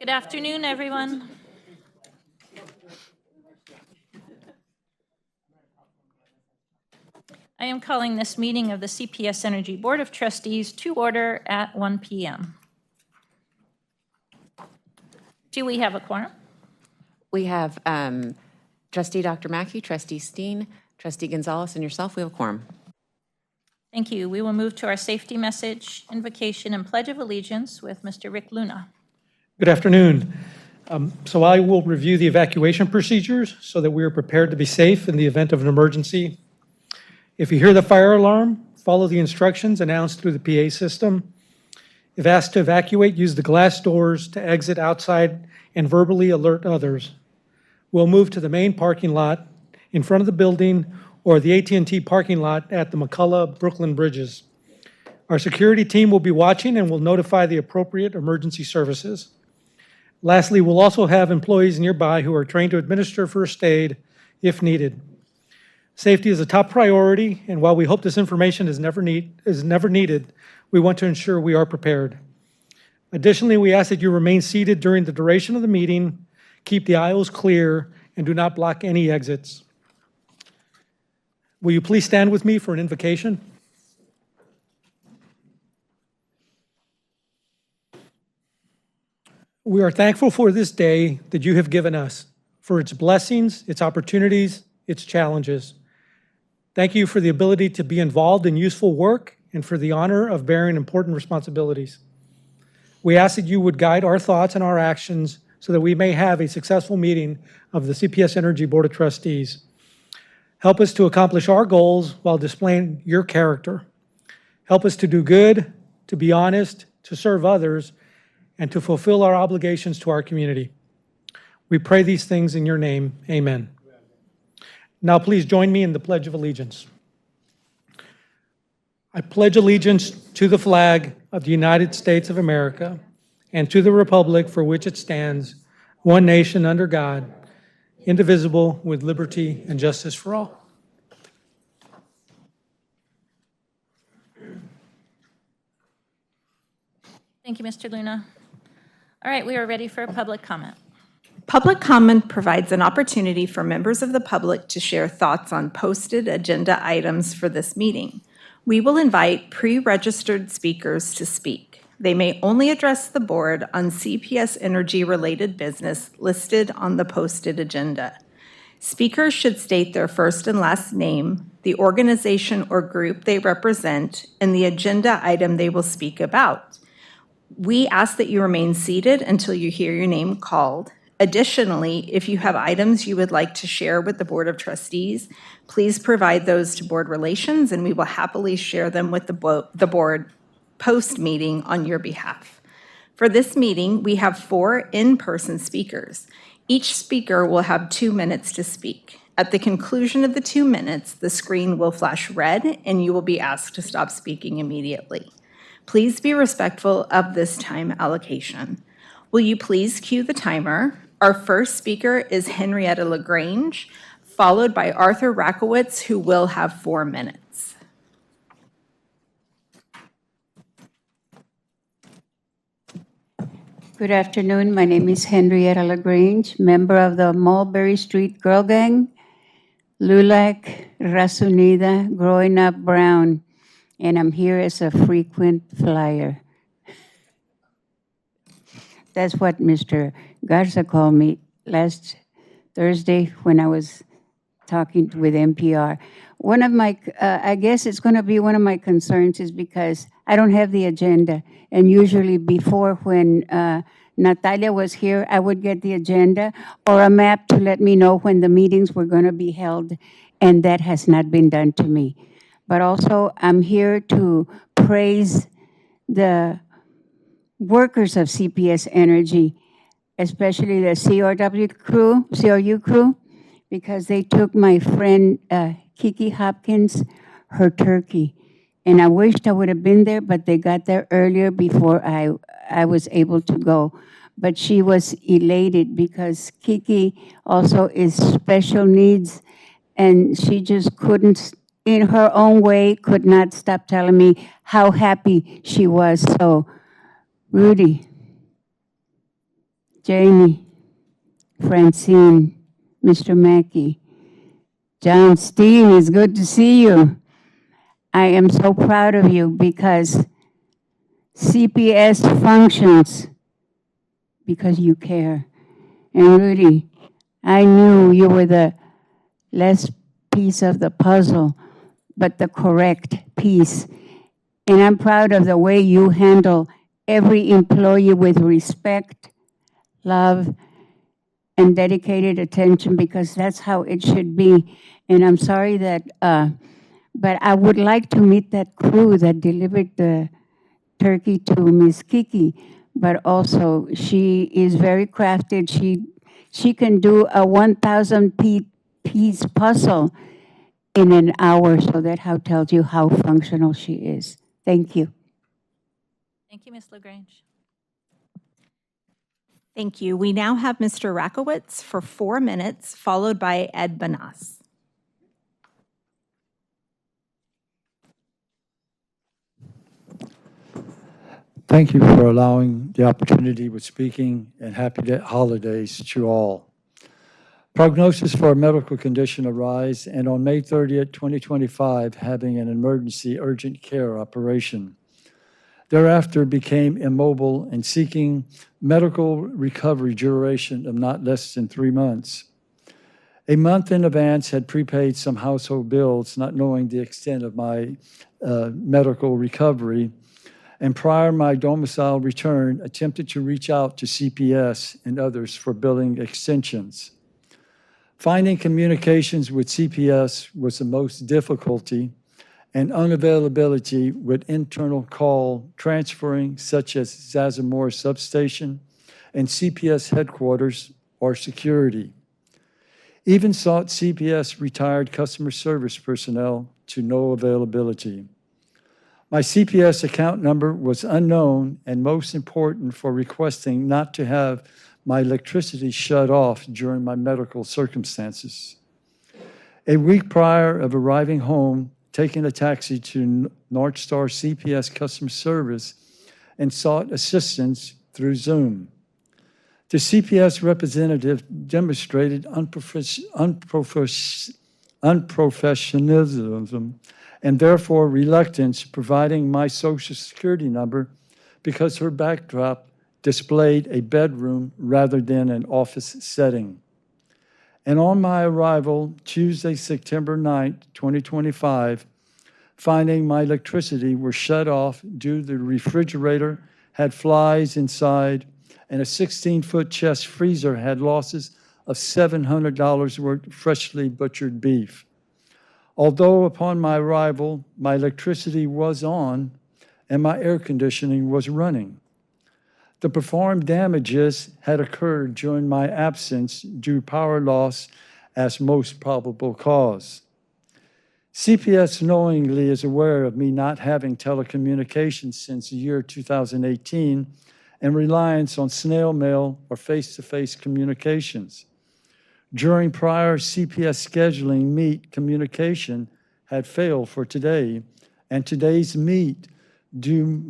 Good afternoon, everyone. I am calling this meeting of the CPS Energy Board of Trustees to order at 1 p.m. Do we have a quorum? We have Trustee Dr. Mackey, Trustee Steen, Trustee Gonzalez, and yourself. We have a quorum. Thank you. We will move to our safety message, invocation, and pledge of allegiance with Mr. Rick Luna. Good afternoon. So I will review the evacuation procedures so that we are prepared to be safe in the event of an emergency. If you hear the fire alarm, follow the instructions announced through the PA system. If asked to evacuate, use the glass doors to exit outside and verbally alert others. We'll move to the main parking lot in front of the building or the AT&T parking lot at the McCullough-Brooklyn bridges. Our security team will be watching and will notify the appropriate emergency services. Lastly, we'll also have employees nearby who are trained to administer first aid if needed. Safety is a top priority, and while we hope this information is never needed, we want to ensure we are prepared. Additionally, we ask that you remain seated during the duration of the meeting, keep the aisles clear, and do not block any exits. Will you please stand with me for an invocation? We are thankful for this day that you have given us, for its blessings, its opportunities, its challenges. Thank you for the ability to be involved in useful work and for the honor of bearing important responsibilities. We ask that you would guide our thoughts and our actions so that we may have a successful meeting of the CPS Energy Board of Trustees. Help us to accomplish our goals while displaying your character. Help us to do good, to be honest, to serve others, and to fulfill our obligations to our community. We pray these things in your name. Amen. Now please join me in the Pledge of Allegiance. I pledge allegiance to the flag of the United States of America and to the republic for which it stands, one nation under God, indivisible, with liberty and justice for all. Thank you, Mr. Luna. All right, we are ready for public comment. Public comment provides an opportunity for members of the public to share thoughts on posted agenda items for this meeting. We will invite pre-registered speakers to speak. They may only address the board on CPS Energy-related business listed on the posted agenda. Speakers should state their first and last name, the organization or group they represent, and the agenda item they will speak about. We ask that you remain seated until you hear your name called. Additionally, if you have items you would like to share with the Board of Trustees, please provide those to Board Relations, and we will happily share them with the board post-meeting on your behalf. For this meeting, we have 4 in-person speakers. Each speaker will have 2 minutes to speak. At the conclusion of the 2 minutes, the screen will flash red, and you will be asked to stop speaking immediately. Please be respectful of this time allocation. Will you please cue the timer? Our first speaker is Henrietta LaGrange, followed by Arthur Rakowitz, who will have 4 minutes. Good afternoon. My name is Henrietta LaGrange, member of the Mulberry Street Girl Gang, LULAC, Raza Unida, Growing Up Brown, and I'm here as a frequent flyer. That's what Mr. Garza called me last Thursday when I was talking with NPR. One of my, I guess it's going to be one of my concerns is because I don't have the agenda. And usually before when Natalia was here, I would get the agenda or a map to let me know when the meetings were going to be held. And that has not been done to me. But also I'm here to praise the workers of CPS Energy, especially the CRU crew, because they took my friend Kiki Hopkins, her turkey. And I wished I would have been there, but they got there earlier before I was able to go. But she was elated because Kiki also is special needs, and she just couldn't, in her own way, could not stop telling me how happy she was. So, Rudy, Jamie, Francine, Mr. Mackey, John Steen, it's good to see you. I am so proud of you because CPS functions because you care. And Rudy, I knew you were the less piece of the puzzle, but the correct piece. And I'm proud of the way you handle every employee with respect, love, and dedicated attention, because that's how it should be. And I'm sorry that, but I would like to meet that crew that delivered the turkey to Miss Kiki. But also, she is very crafted. She can do a 1,000 piece puzzle in an hour, so that how tells you how functional she is. Thank you. Thank you, Ms. LaGrange. Thank you. We now have Mr. Rakowitz for 4 minutes, followed by Ed Banas. Thank you for allowing the opportunity with speaking, and happy holidays to all. Prognosis for a medical condition arise, and on May 30th, 2025, having an emergency urgent care operation. Thereafter became immobile and seeking medical recovery duration of not less than 3 months. A month in advance had prepaid some household bills, not knowing the extent of my medical recovery, and prior my domicile return, attempted to reach out to CPS and others for billing extensions. Finding communications with CPS was the most difficulty, and unavailability with internal call transferring, such as Zazamora Substation and CPS headquarters or security. Even sought CPS retired customer service personnel to no availability. My CPS account number was unknown, and most important for requesting not to have my electricity shut off during my medical circumstances. A week prior of arriving home, taking a taxi to North Star CPS customer service and sought assistance through Zoom. The CPS representative demonstrated unprofessionalism and therefore reluctance providing my social security number because her backdrop displayed a bedroom rather than an office setting. And on my arrival, Tuesday, September 9th, 2025, finding my electricity was shut off due to the refrigerator had flies inside, and a 16-foot chest freezer had losses of $700 worth of freshly butchered beef. Although upon my arrival, my electricity was on and my air conditioning was running. The performed damages had occurred during my absence due to power loss as most probable cause. CPS knowingly is aware of me not having telecommunications since the year 2018 and reliance on snail mail or face-to-face communications. During prior CPS scheduling meet, communication had failed for today, and today's meet due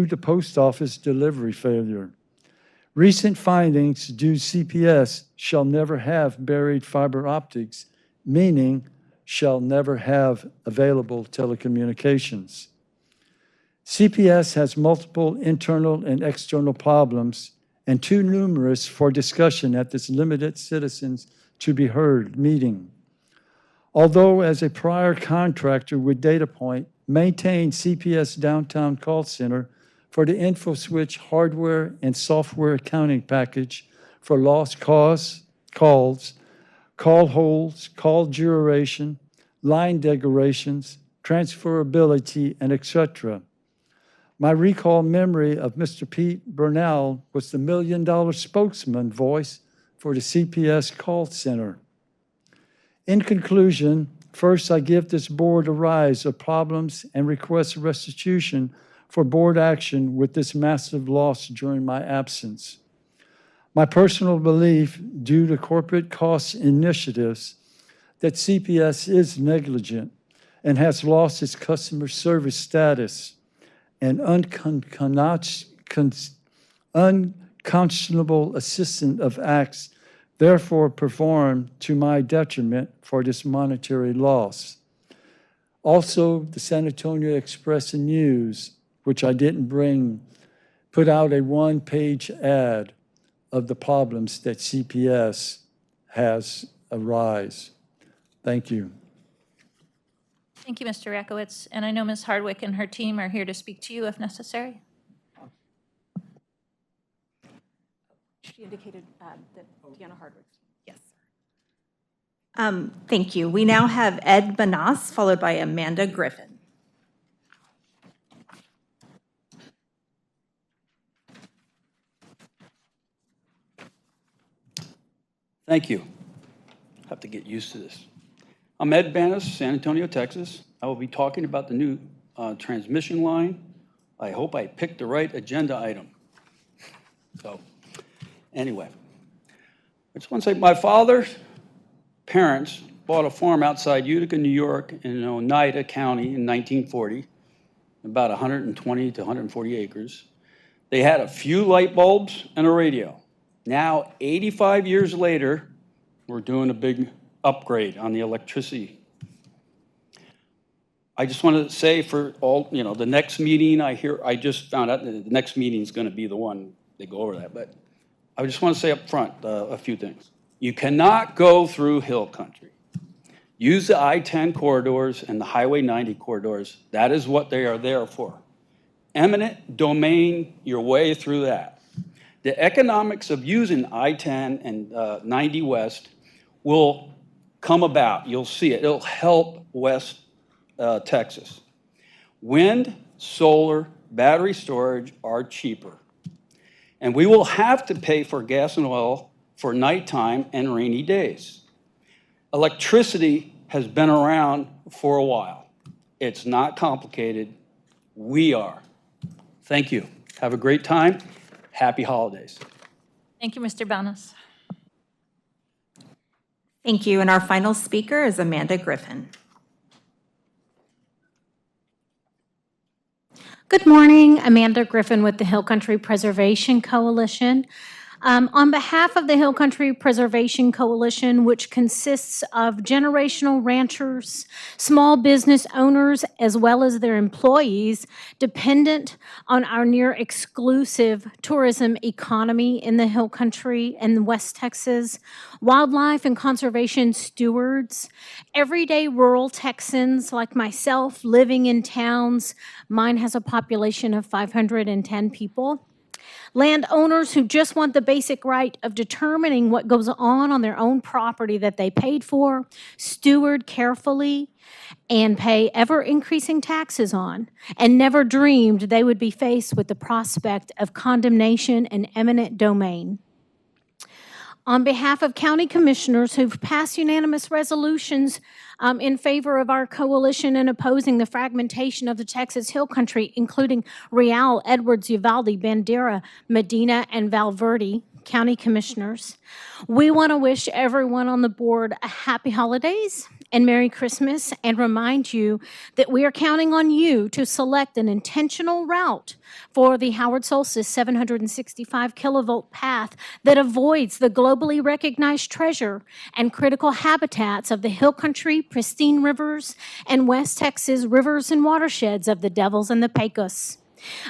to post office delivery failure. Recent findings due CPS shall never have buried fiber optics, meaning shall never have available telecommunications. CPS has multiple internal and external problems and too numerous for discussion at this limited citizens to be heard meeting. Although as a prior contractor with DataPoint, maintained CPS downtown call center for the InfoSwitch hardware and software accounting package for lost calls, call holds, call duration, line decorations, transferability, and etc. My recall memory of Mr. Pete Burnell was the $1 million spokesman voice for the CPS call center. In conclusion, first, I give this board a rise of problems and request restitution for board action with this massive loss during my absence. My personal belief, due to corporate cost initiatives, that CPS is negligent and has lost its customer service status and unconscionable unconscionable assistant of acts therefore performed to my detriment for this monetary loss. Also, the San Antonio Express and News, which I didn't bring, put out a one-page ad of the problems that CPS has arise. Thank you. Thank you, Mr. Rakowitz. And I know Ms. Hardwick and her team are here to speak to you if necessary. She indicated that Deanna Hardwick. Yes. Thank you. We now have Ed Banas, followed by Amanda Griffin. Thank you. I have to get used to this. I'm Ed Banas, San Antonio, Texas. I will be talking about the new transmission line. I hope I picked the right agenda item. So, anyway, I just want to say my father's parents bought a farm outside Utica, New York in Oneida County in 1940, about 120 to 140 acres. They had a few light bulbs and a radio. Now, 85 years later, we're doing a big upgrade on the electricity. I just want to say for all, the next meeting I just found out that the next meeting is going to be the one they go over that, but I just want to say up front a few things. You cannot go through hill country. Use the I-10 corridors and the Highway 90 corridors. That is what they are there for. Eminent domain your way through that. The economics of using I-10 and 90 West will come about. You'll see it. It'll help West Texas. Wind, solar, battery storage are cheaper. And we will have to pay for gas and oil for nighttime and rainy days. Electricity has been around for a while. It's not complicated. We are. Thank you. Have a great time. Happy holidays. Thank you, Mr. Banas. Thank you. And our final speaker is Amanda Griffin. Good morning, Amanda Griffin with the Hill Country Preservation Coalition. On behalf of the Hill Country Preservation Coalition, which consists of generational ranchers, small business owners, as well as their employees, dependent on our near exclusive tourism economy in the Hill Country and West Texas, wildlife and conservation stewards, everyday rural Texans like myself living in towns. Mine has a population of 510 people. Landowners who just want the basic right of determining what goes on their own property that they paid for, steward carefully, and pay ever-increasing taxes on, and never dreamed they would be faced with the prospect of condemnation and eminent domain. On behalf of county commissioners who've passed unanimous resolutions in favor of our coalition and opposing the fragmentation of the Texas Hill Country, including Real, Edwards, Uvalde, Bandera, Medina, and Valverde county commissioners, we want to wish everyone on the board a happy holidays and Merry Christmas, and remind you that we are counting on you to select an intentional route for the Howard Solstice 765 kilovolt path that avoids the globally recognized treasure and critical habitats of the Hill Country, pristine rivers, and West Texas rivers and watersheds of the Devils and the Pecos.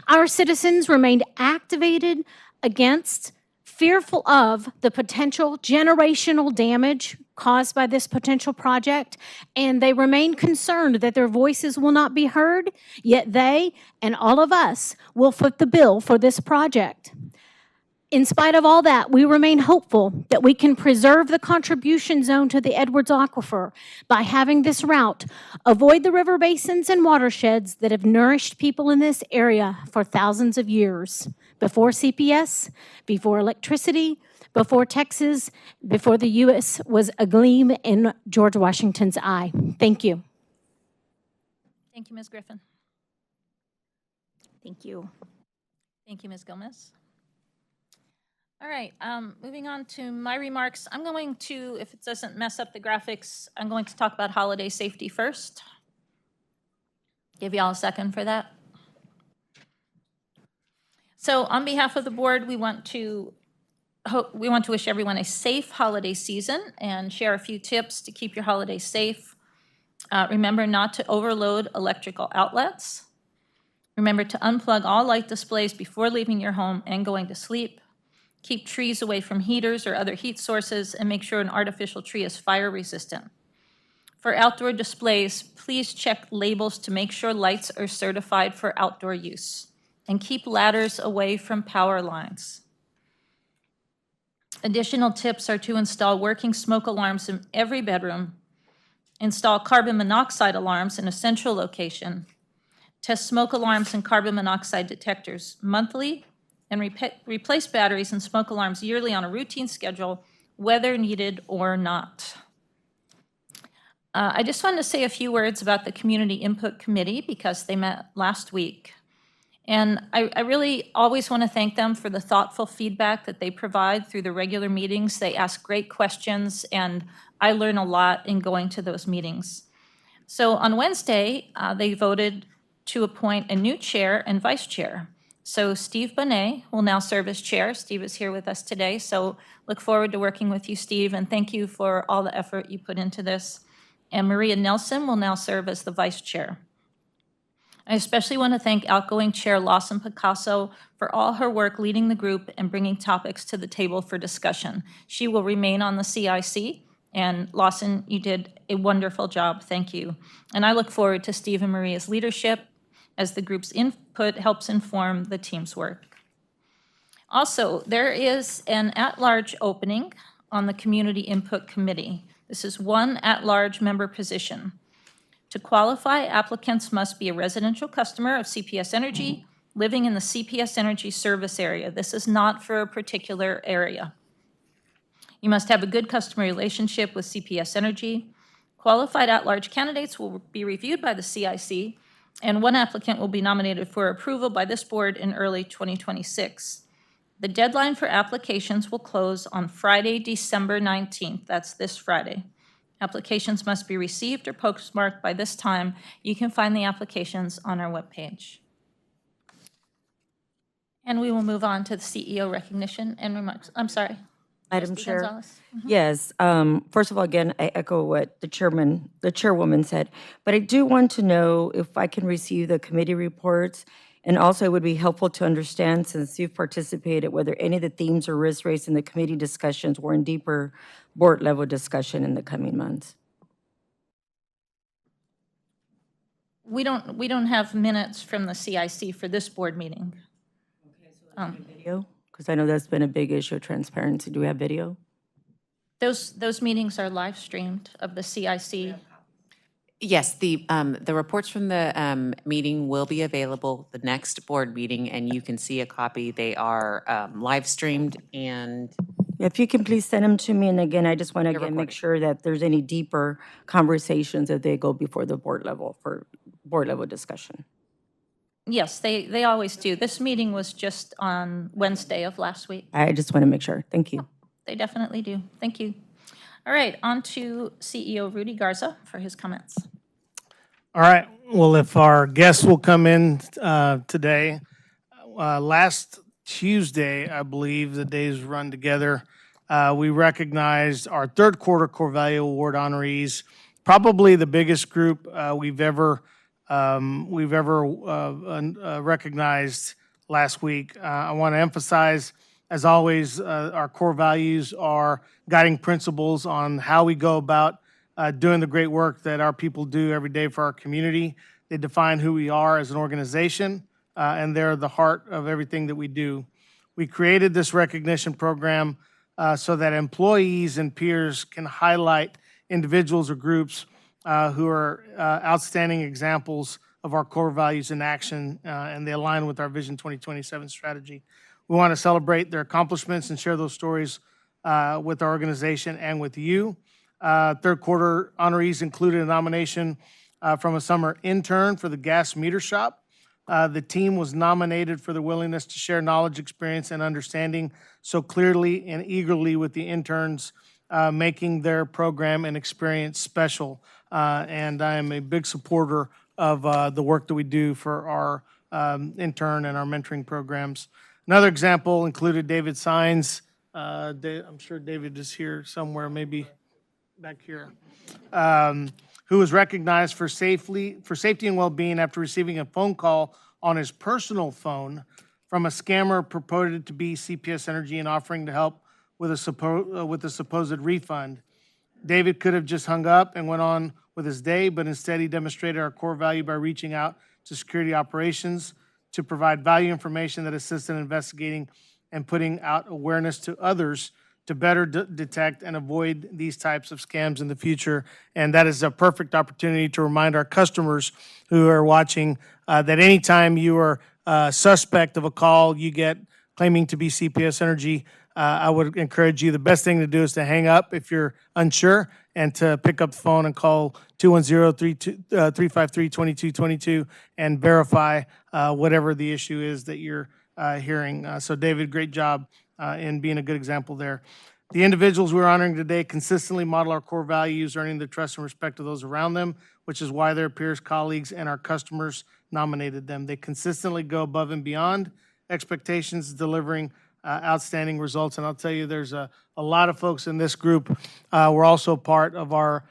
Our citizens remained activated against, fearful of the potential generational damage caused by this potential project, and they remain concerned that their voices will not be heard, yet they and all of us will foot the bill for this project. In spite of all that, we remain hopeful that we can preserve the contribution zone to the Edwards Aquifer by having this route avoid the river basins and watersheds that have nourished people in this area for thousands of years. Before CPS, before electricity, before Texas, before the U.S. was a gleam in George Washington's eye. Thank you. Thank you, Ms. Griffin. Thank you. Thank you, Ms. Gomez. All right, moving on to my remarks. I'm going to, if it doesn't mess up the graphics, I'm going to talk about holiday safety first. Give y'all a second for that. So on behalf of the board, we want to wish everyone a safe holiday season and share a few tips to keep your holidays safe. Remember not to overload electrical outlets. Remember to unplug all light displays before leaving your home and going to sleep. Keep trees away from heaters or other heat sources, and make sure an artificial tree is fire resistant. For outdoor displays, please check labels to make sure lights are certified for outdoor use. And keep ladders away from power lines. Additional tips are to install working smoke alarms in every bedroom, install carbon monoxide alarms in a central location, test smoke alarms and carbon monoxide detectors monthly, and replace batteries and smoke alarms yearly on a routine schedule, whether needed or not. I just wanted to say a few words about the Community Input Committee because they met last week. And I really always want to thank them for the thoughtful feedback that they provide through the regular meetings. They ask great questions, and I learn a lot in going to those meetings. So on Wednesday, they voted to appoint a new chair and vice chair. So Steve Bonet will now serve as chair. Steve is here with us today, so look forward to working with you, Steve, and thank you for all the effort you put into this. And Maria Nelson will now serve as the vice chair. I especially want to thank outgoing Chair Lawson Picasso for all her work leading the group and bringing topics to the table for discussion. She will remain on the CIC, and Lawson, you did a wonderful job. Thank you. And I look forward to Steve and Maria's leadership as the group's input helps inform the team's work. Also, there is an at-large opening on the Community Input Committee. This is one at-large member position. To qualify, applicants must be a residential customer of CPS Energy, living in the CPS Energy service area. This is not for a particular area. You must have a good customer relationship with CPS Energy. Qualified at-large candidates will be reviewed by the CIC, and one applicant will be nominated for approval by this board in early 2026. The deadline for applications will close on Friday, December 19th. That's this Friday. Applications must be received or postmarked by this time. You can find the applications on our webpage. And we will move on to the CEO recognition and remarks. I'm sorry. Madam Trustee Chair. Gonzalez? Yes. First of all, again, I echo what the chairwoman said, but I do want to know if I can receive the committee reports, and also it would be helpful to understand, since you've participated, whether any of the themes or risks raised in the committee discussions were in deeper board level discussion in the coming months. We don't have minutes from the CIC for this board meeting. Video? Because I know that's been a big issue of transparency. Do we have video? Those meetings are live streamed of the CIC. Yes, the reports from the meeting will be available the next board meeting, and you can see a copy. They are live streamed, and If you can please send them to me, and again, I just want to again make recorded. sure that there's any deeper conversations that they go before the board level for board level discussion. Yes, they always do. This meeting was just on Wednesday of last week. I just want to make sure. Thank you. They definitely do. Thank you. All right, on to CEO Rudy Garza for his comments. All right. Well, if our guests will come in today, last Tuesday, I believe the days run together, we recognized our third quarter Core Value Award honorees, probably the biggest group we've ever recognized last week. I want to emphasize, as always, our core values are guiding principles on how we go about doing the great work that our people do every day for our community. They define who we are as an organization, and they're the heart of everything that we do. We created this recognition program so that employees and peers can highlight individuals or groups who are outstanding examples of our core values in action, and they align with our Vision 2027 strategy. We want to celebrate their accomplishments and share those stories with our organization and with you. Third quarter honorees included a nomination from a summer intern for the gas meter shop. The team was nominated for the willingness to share knowledge, experience, and understanding so clearly and eagerly with the interns, making their program and experience special. And I am a big supporter of the work that we do for our intern and our mentoring programs. Another example included David Sines. I'm sure David is here somewhere, maybe back here, who was recognized for safety and well-being after receiving a phone call on his personal phone from a scammer purported to be CPS Energy and offering to help with a supposed refund. David could have just hung up and went on with his day, but instead he demonstrated our core value by reaching out to security operations to provide value information that assists in investigating and putting out awareness to others to better detect and avoid these types of scams in the future. And that is a perfect opportunity to remind our customers who are watching that anytime you are suspect of a call you get claiming to be CPS Energy, I would encourage you, the best thing to do is to hang up if you're unsure and to pick up the phone and call 210-353-2222 and verify whatever the issue is that you're hearing. So David, great job in being a good example there. The individuals we're honoring today consistently model our core values, earning the trust and respect of those around them, which is why their peers, colleagues, and our customers nominated them. They consistently go above and beyond expectations, delivering outstanding results. And I'll tell you, there's a lot of folks in this group. We're also part of our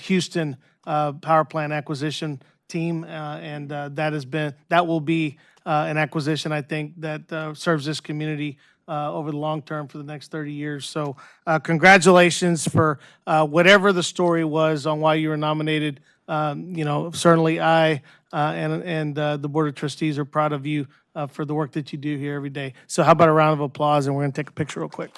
Houston power plant acquisition team, and that will be an acquisition, I think, that serves this community over the long term for the next 30 years. So congratulations for whatever the story was on why you were nominated. Certainly I and the Board of Trustees are proud of you for the work that you do here every day. So how about a round of applause, and we're going to take a picture real quick.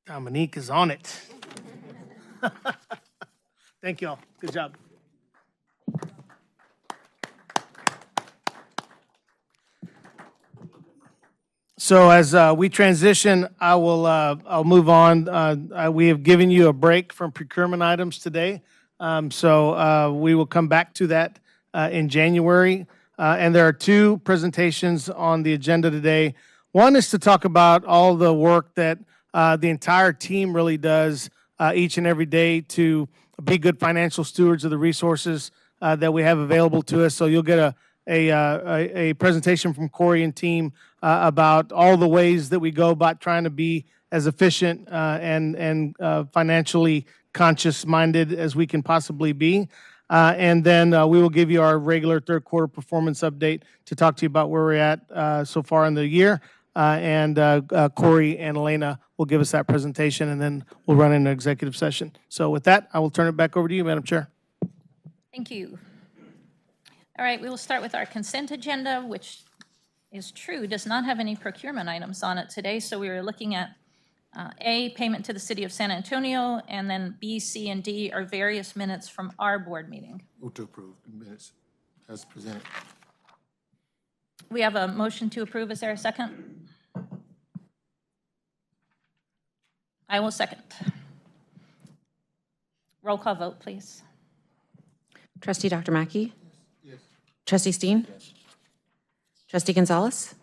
Dominique is on it. Thank you all. Good job. So as we transition, I'll move on. We have given you a break from procurement items today, so we will come back to that in January. And there are two presentations on the agenda today. One is to talk about all the work that the entire team really does each and every day to be good financial stewards of the resources that we have available to us. So you'll get a presentation from Corey and team about all the ways that we go about trying to be as efficient and financially conscious-minded as we can possibly be. And then we will give you our regular third quarter performance update to talk to you about where we're at so far in the year. And Corey and Elena will give us that presentation, and then we'll run into executive session. So with that, I will turn it back over to you, Madam Chair. Thank you. All right, we will start with our consent agenda, which is true, does not have any procurement items on it today. So we were looking at A, payment to the city of San Antonio, and then B, C, and D are various minutes from our board meeting. Move to approve the minutes as presented. We have a motion to approve. Is there a second? I will second. Roll call vote, please. Trustee Dr. Mackey? Yes. Trustee Steen? Yes. Trustee Gonzalez?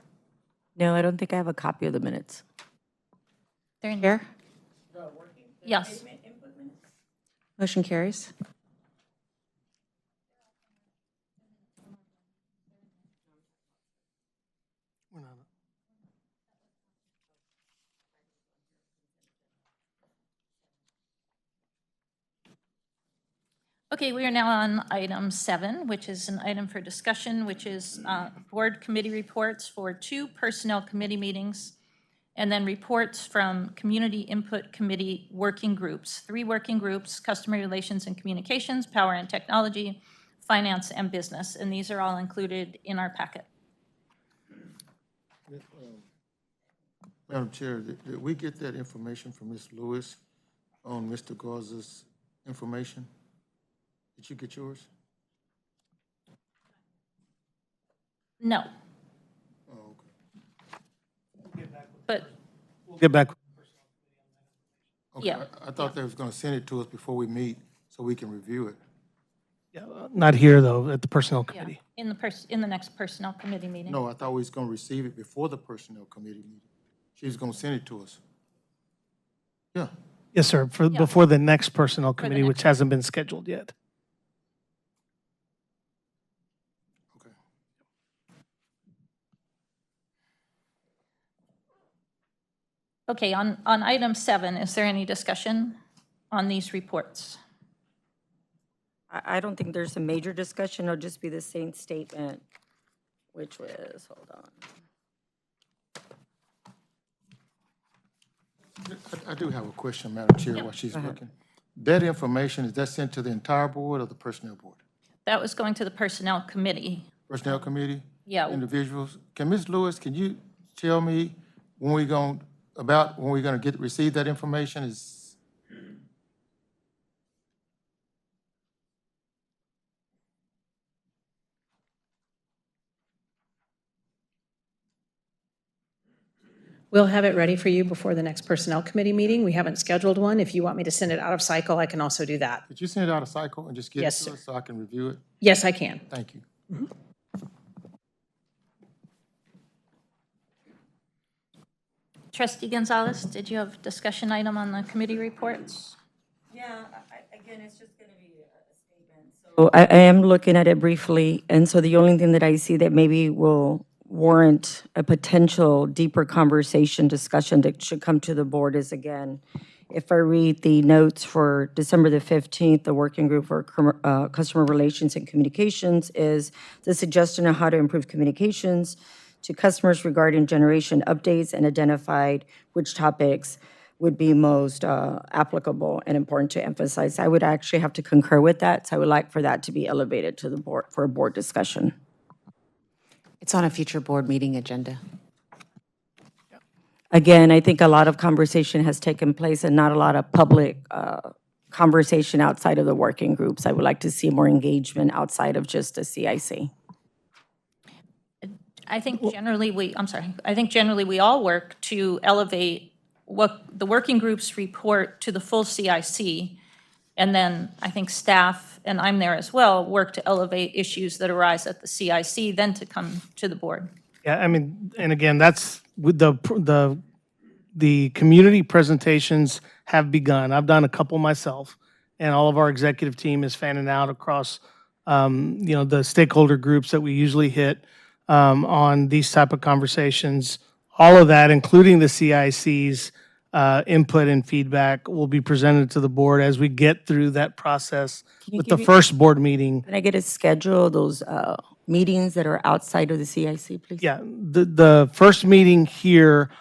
No, I don't think I have a copy of the minutes. They're in Here? Yes. Motion carries. Okay, we are now on item 7, which is an item for discussion, which is board committee reports for 2 personnel committee meetings, and then reports from community input committee working groups, 3 working groups: customer relations and communications, power and technology, finance and business, and these are all included in our packet. Madam Chair, did we get that information from Ms. Lewis on Mr. Garza's information? Did you get yours? No. Oh, okay. But, We'll get back. Okay, yeah. I thought they was gonna send it to us before we meet so we can review it. Not here, though, at the Personnel Yeah, Committee. in the next Personnel Committee meeting. No, I thought we was gonna receive it before the Personnel Committee meeting. She was gonna send it to us. Yeah, Yes, sir, before the next Personnel Committee, which next- hasn't been scheduled yet. okay. Okay, on item 7, is there any discussion on these reports? I don't think there's a major discussion. It'll just be the same statement, which was, hold on. I do have a question, Madam Chair, while she's looking. That information, is that sent to the entire board or the Personnel Board? That was going to the Personnel Committee. Personnel Committee? Yeah. Individuals? Can Ms. Lewis, can you tell me when we're gonna receive that information? We'll have it ready for you before the next Personnel Committee meeting. We haven't scheduled one. If you want me to send it out of cycle, I can also do that. Could you send it out of cycle and just get it Yes, to sir. us so I can review it? Yes, I can. Thank you. Trustee Gonzalez, did you have a discussion item on the committee reports? Yeah, again, it's just going to be a statement. So I am looking at it briefly, and so the only thing that I see that maybe will warrant a potential deeper conversation, discussion that should come to the board is, again, if I read the notes for December the 15th, the Working Group for Customer Relations and Communications is the suggestion of how to improve communications to customers regarding generation updates and identified which topics would be most applicable and important to emphasize. I would actually have to concur with that, so I would like for that to be elevated to the board for a board discussion. It's on a future board meeting agenda. Again, I think a lot of conversation has taken place and not a lot of public conversation outside of the working groups. I would like to see more engagement outside of just the CIC. I think generally we all work to elevate what the working groups report to the full CIC. And then I think staff, and I'm there as well, work to elevate issues that arise at the CIC, then to come to the board. Yeah, I mean, and again, that's with the community presentations have begun. I've done a couple myself, and all of our executive team is fanning out across, the stakeholder groups that we usually hit on these type of conversations. All of that, including the CIC's input and feedback, will be presented to the board as we get through that process with the first board meeting. Can I get a schedule of those meetings that are outside of the CIC, please? Yeah, the first meeting here,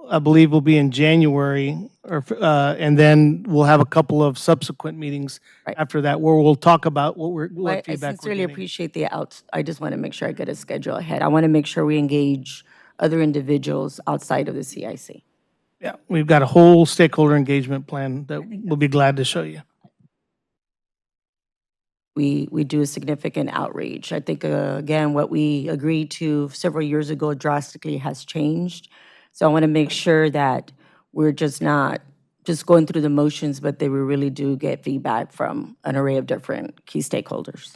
I believe, will be in January, and then we'll have a couple of subsequent meetings after that where we'll talk about what I feedback we're sincerely getting. appreciate the I just want to make sure I get a schedule ahead. I want to make sure we engage other individuals outside of the CIC. Yeah, we've got a whole stakeholder engagement plan that we'll be glad to show you. We do a significant outreach. I think, again, what we agreed to several years ago drastically has changed. So I want to make sure that we're just not just going through the motions, but that we really do get feedback from an array of different key stakeholders.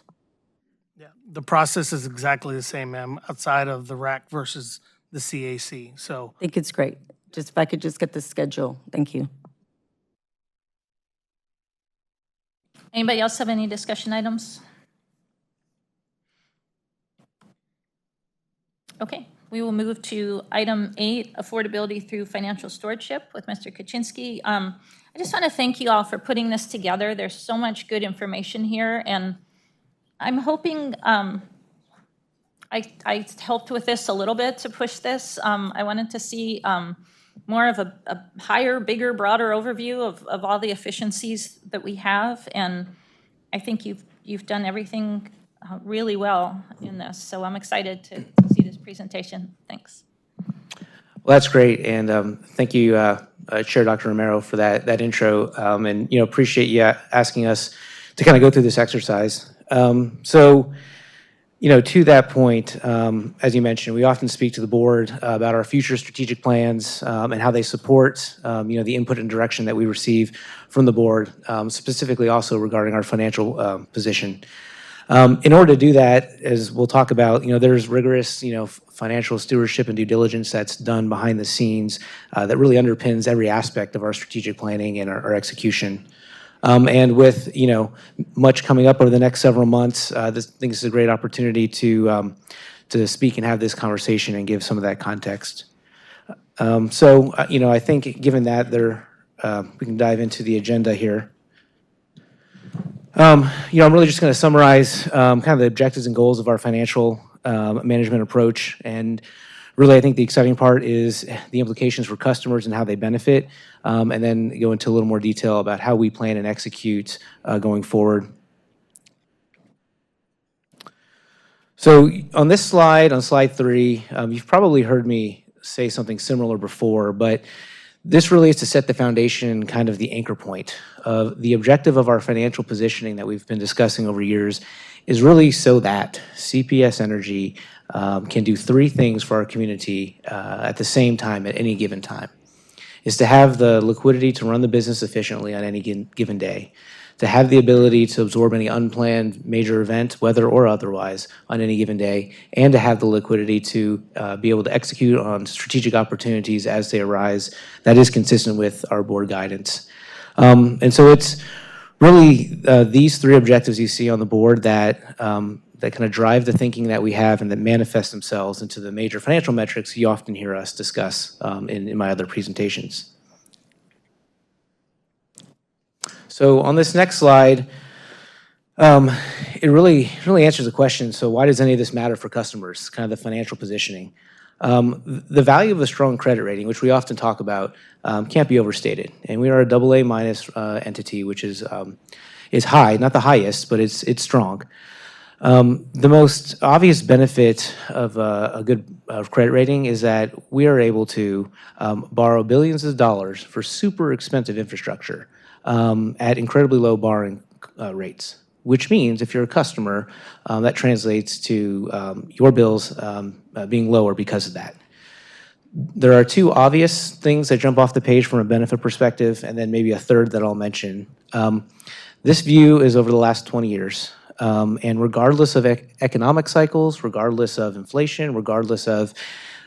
Yeah, the process is exactly the same, ma'am, outside of the RAC versus the CAC. So I think it's great. Just if I could just get the schedule. Thank you. Anybody else have any discussion items? Okay, we will move to item 8, affordability through financial stewardship with Mr. Kaczynski. I just want to thank you all for putting this together. There's so much good information here, and I'm hoping I helped with this a little bit to push this. I wanted to see more of a higher, bigger, broader overview of all the efficiencies that we have, and I think you've done everything really well in this, so I'm excited to see this presentation. Thanks. Well, that's great, and thank you, Chair Dr. Romero, for that intro, and appreciate you asking us to kind of go through this exercise. To that point, as you mentioned, we often speak to the board about our future strategic plans and how they support, the input and direction that we receive from the board, specifically also regarding our financial position. In order to do that, as we'll talk about, there's rigorous, financial stewardship and due diligence that's done behind the scenes that really underpins every aspect of our strategic planning and our execution. And with, much coming up over the next several months, I think this is a great opportunity to speak and have this conversation and give some of that context. I think given that we can dive into the agenda here. I'm really just going to summarize kind of the objectives and goals of our financial management approach. And really, I think the exciting part is the implications for customers and how they benefit, and then go into a little more detail about how we plan and execute going forward. So on this slide, on slide 3, you've probably heard me say something similar before, but this really is to set the foundation, kind of the anchor point of the objective of our financial positioning that we've been discussing over years is really so that CPS Energy can do 3 things for our community at the same time at any given time. Is to have the liquidity to run the business efficiently on any given day, to have the ability to absorb any unplanned major event, weather or otherwise, on any given day, and to have the liquidity to be able to execute on strategic opportunities as they arise that is consistent with our board guidance. And so it's really these 3 objectives you see on the board that kind of drive the thinking that we have and that manifest themselves into the major financial metrics you often hear us discuss in my other presentations. So on this next slide, it really answers the question, so why does any of this matter for customers, kind of the financial positioning? The value of a strong credit rating, which we often talk about, can't be overstated. And we are a AA minus entity, which is high, not the highest, but it's strong. The most obvious benefit of a good credit rating is that we are able to borrow billions of dollars for super expensive infrastructure at incredibly low borrowing rates, which means if you're a customer, that translates to your bills being lower because of that. There are 2 obvious things that jump off the page from a benefit perspective, and then maybe a third that I'll mention. This view is over the last 20 years. And regardless of economic cycles, regardless of inflation, regardless of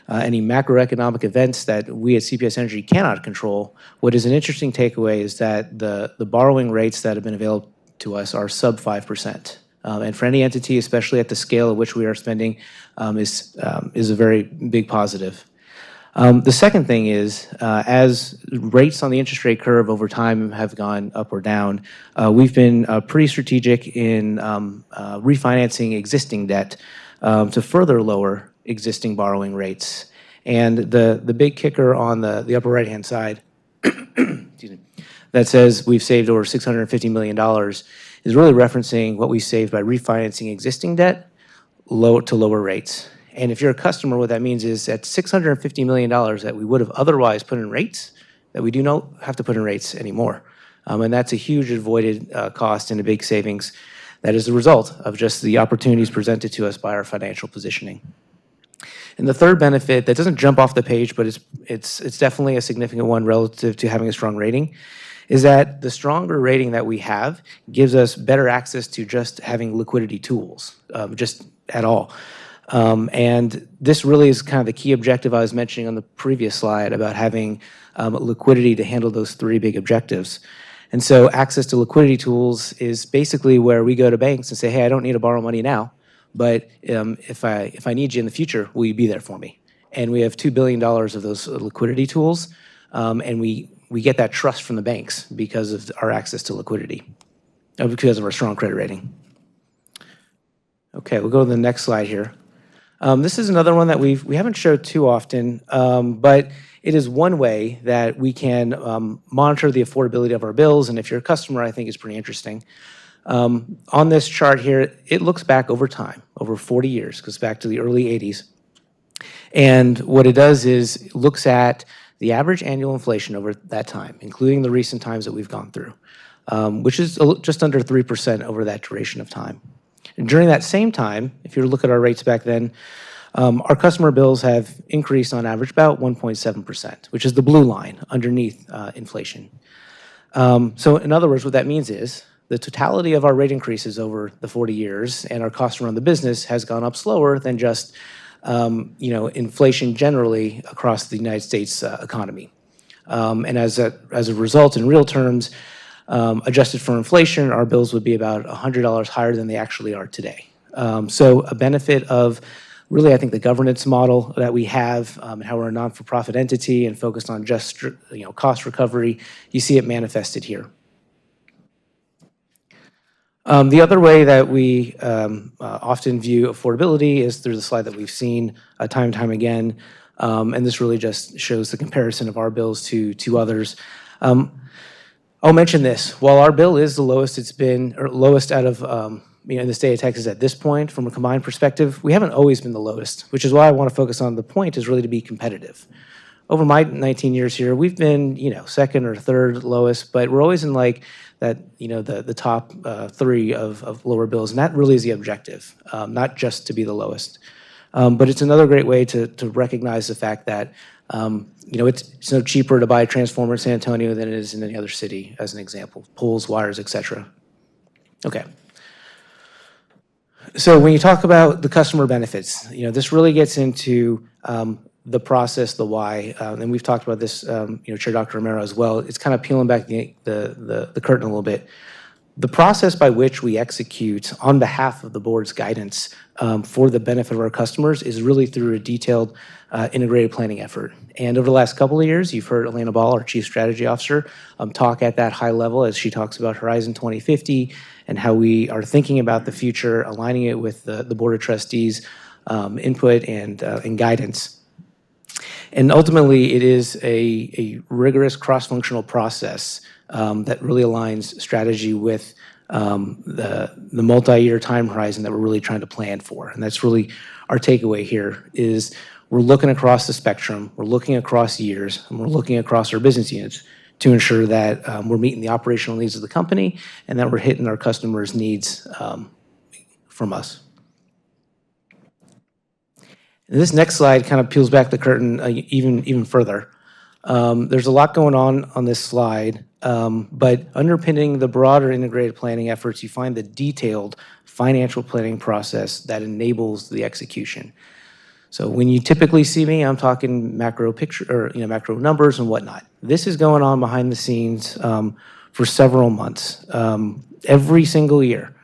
any macroeconomic events that we at CPS Energy cannot control, what is an interesting takeaway is that the borrowing rates that have been available to us are sub 5%. And for any entity, especially at the scale at which we are spending, is a very big positive. The second thing is, as rates on the interest rate curve over time have gone up or down, we've been pretty strategic in refinancing existing debt to further lower existing borrowing rates. And the big kicker on the upper right-hand side excuse me, that says we've saved over $650 million is really referencing what we saved by refinancing existing debt to lower rates. And if you're a customer, what that means is that $650 million that we would have otherwise put in rates, that we do not have to put in rates anymore. And that's a huge avoided cost and a big savings that is the result of just the opportunities presented to us by our financial positioning. And the third benefit that doesn't jump off the page, but it's definitely a significant one relative to having a strong rating, is that the stronger rating that we have gives us better access to just having liquidity tools, just at all. And this really is kind of the key objective I was mentioning on the previous slide about having liquidity to handle those 3 big objectives. And so access to liquidity tools is basically where we go to banks and say, hey, I don't need to borrow money now, but if I need you in the future, will you be there for me? And we have $2 billion of those liquidity tools, and we get that trust from the banks because of our access to liquidity, because of our strong credit rating. Okay, we'll go to the next slide here. This is another one that we haven't showed too often, but it is one way that we can monitor the affordability of our bills, and if you're a customer, I think it's pretty interesting. On this chart here, it looks back over time, over 40 years, goes back to the early 80s. And what it does is looks at the average annual inflation over that time, including the recent times that we've gone through, which is just under 3% over that duration of time. And during that same time, if you look at our rates back then, our customer bills have increased on average about 1.7%, which is the blue line underneath inflation. So in other words, what that means is the totality of our rate increases over the 40 years and our cost to run the business has gone up slower than just inflation generally across the United States economy. And as a result, in real terms, adjusted for inflation, our bills would be about $100 higher than they actually are today. So a benefit of really, I think, the governance model that we have, and how we're a non-for-profit entity and focused on just cost recovery, you see it manifested here. The other way that we often view affordability is through the slide that we've seen time and time again, and this really just shows the comparison of our bills to others. I'll mention this. While our bill is the lowest it's been, or lowest out of in the state of Texas at this point from a combined perspective, we haven't always been the lowest, which is why I want to focus on the point is really to be competitive. Over my 19 years here, we've been, second or third lowest, but we're always in like that, the top three of lower bills, and that really is the objective, not just to be the lowest. But it's another great way to recognize the fact that, it's no cheaper to buy a transformer in San Antonio than it is in any other city, as an example, poles, wires, et cetera. Okay. So when you talk about the customer benefits, this really gets into the process, the why, and we've talked about this, Chair Dr. Romero as well. It's kind of peeling back the curtain a little bit. The process by which we execute on behalf of the board's guidance for the benefit of our customers is really through a detailed integrated planning effort. And over the last couple of years, you've heard Elena Ball, our Chief Strategy Officer, talk at that high level as she talks about Horizon 2050 and how we are thinking about the future, aligning it with the Board of Trustees' input and guidance. And ultimately, it is a rigorous cross-functional process that really aligns strategy with the multi-year time horizon that we're really trying to plan for. And that's really our takeaway here is we're looking across the spectrum, we're looking across years, and we're looking across our business units to ensure that we're meeting the operational needs of the company and that we're hitting our customers' needs from us. And this next slide kind of peels back the curtain even further. There's a lot going on this slide, but underpinning the broader integrated planning efforts, you find the detailed financial planning process that enables the execution. So when you typically see me, I'm talking macro picture or macro numbers and whatnot. This is going on behind the scenes for several months. Every single year,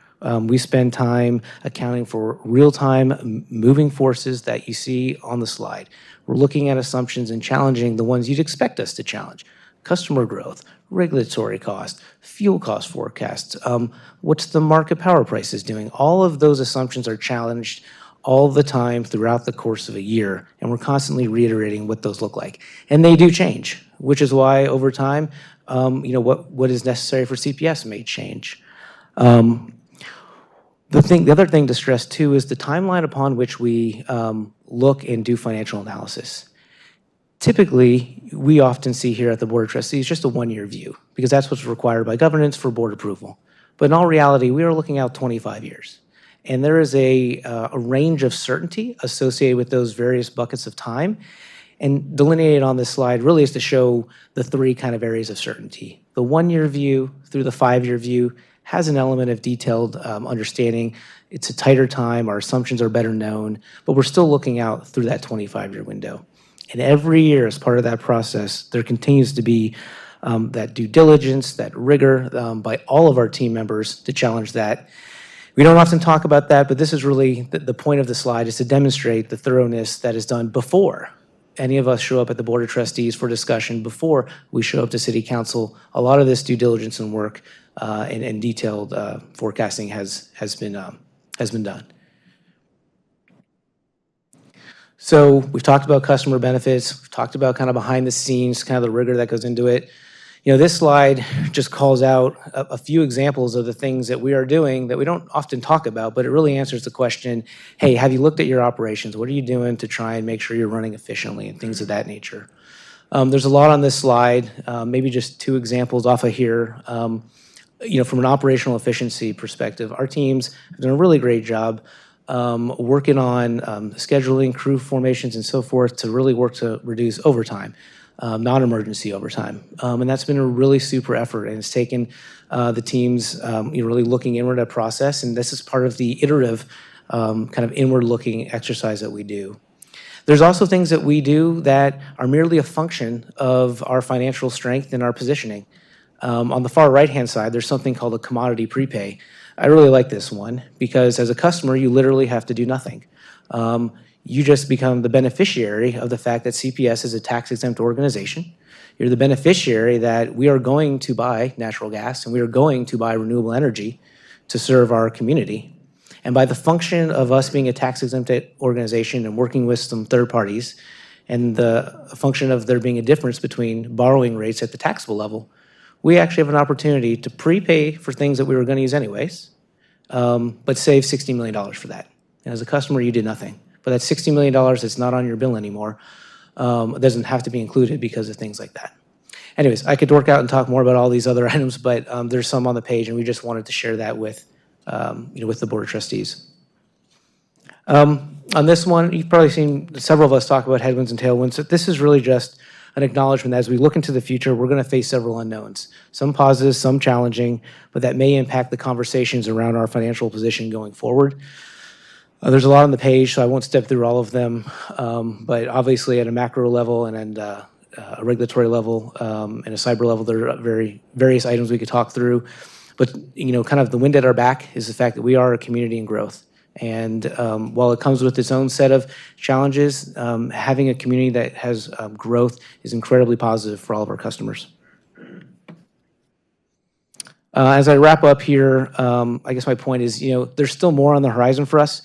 we spend time accounting for real-time moving forces that you see on the slide. We're looking at assumptions and challenging the ones you'd expect us to challenge. Customer growth, regulatory cost, fuel cost forecasts, what's the market power prices doing? All of those assumptions are challenged all the time throughout the course of a year, and we're constantly reiterating what those look like. And they do change, which is why over time, what is necessary for CPS may change. The other thing to stress too is the timeline upon which we look and do financial analysis. Typically, we often see here at the Board of Trustees just a one-year view because that's what's required by governance for board approval. But in all reality, we are looking out 25 years. And there is a range of certainty associated with those various buckets of time. And delineated on this slide really is to show the three kind of areas of certainty. The one-year view through the 5-year view has an element of detailed understanding. It's a tighter time, our assumptions are better known, but we're still looking out through that 25-year window. And every year as part of that process, there continues to be that due diligence, that rigor by all of our team members to challenge that. We don't often talk about that, but this is really the point of the slide is to demonstrate the thoroughness that is done before any of us show up at the Board of Trustees for discussion, before we show up to City Council. A lot of this due diligence and work and detailed forecasting has been done. So we've talked about customer benefits. We've talked about kind of behind the scenes, kind of the rigor that goes into it. This slide just calls out a few examples of the things that we are doing that we don't often talk about, but it really answers the question, hey, have you looked at your operations? What are you doing to try and make sure you're running efficiently and things of that nature? There's a lot on this slide, maybe just 2 examples off of here. From an operational efficiency perspective, our teams have done a really great job working on scheduling, crew formations, and so forth to really work to reduce overtime. non-emergency overtime. And that's been a really super effort, and it's taken the teams really looking inward at process, and this is part of the iterative kind of inward-looking exercise that we do. There's also things that we do that are merely a function of our financial strength and our positioning. On the far right-hand side, there's something called a commodity prepay. I really like this one because as a customer, you literally have to do nothing. You just become the beneficiary of the fact that CPS is a tax-exempt organization. You're the beneficiary that we are going to buy natural gas and we are going to buy renewable energy to serve our community. And by the function of us being a tax-exempt organization and working with some third parties, and the function of there being a difference between borrowing rates at the taxable level, we actually have an opportunity to prepay for things that we were going to use anyways, but save $60 million for that. And as a customer, you did nothing. But that $60 million that's not on your bill anymore doesn't have to be included because of things like that. Anyways, I could work out and talk more about all these other items, but there's some on the page, and we just wanted to share that with the Board of Trustees. On this one, you've probably seen several of us talk about headwinds and tailwinds. So this is really just an acknowledgement that as we look into the future, we're going to face several unknowns, some positive, some challenging, but that may impact the conversations around our financial position going forward. There's a lot on the page, so I won't step through all of them, but obviously at a macro level and a regulatory level and a cyber level, there are various items we could talk through. But kind of the wind at our back is the fact that we are a community in growth. And while it comes with its own set of challenges, having a community that has growth is incredibly positive for all of our customers. As I wrap up here, I guess my point is, there's still more on the horizon for us.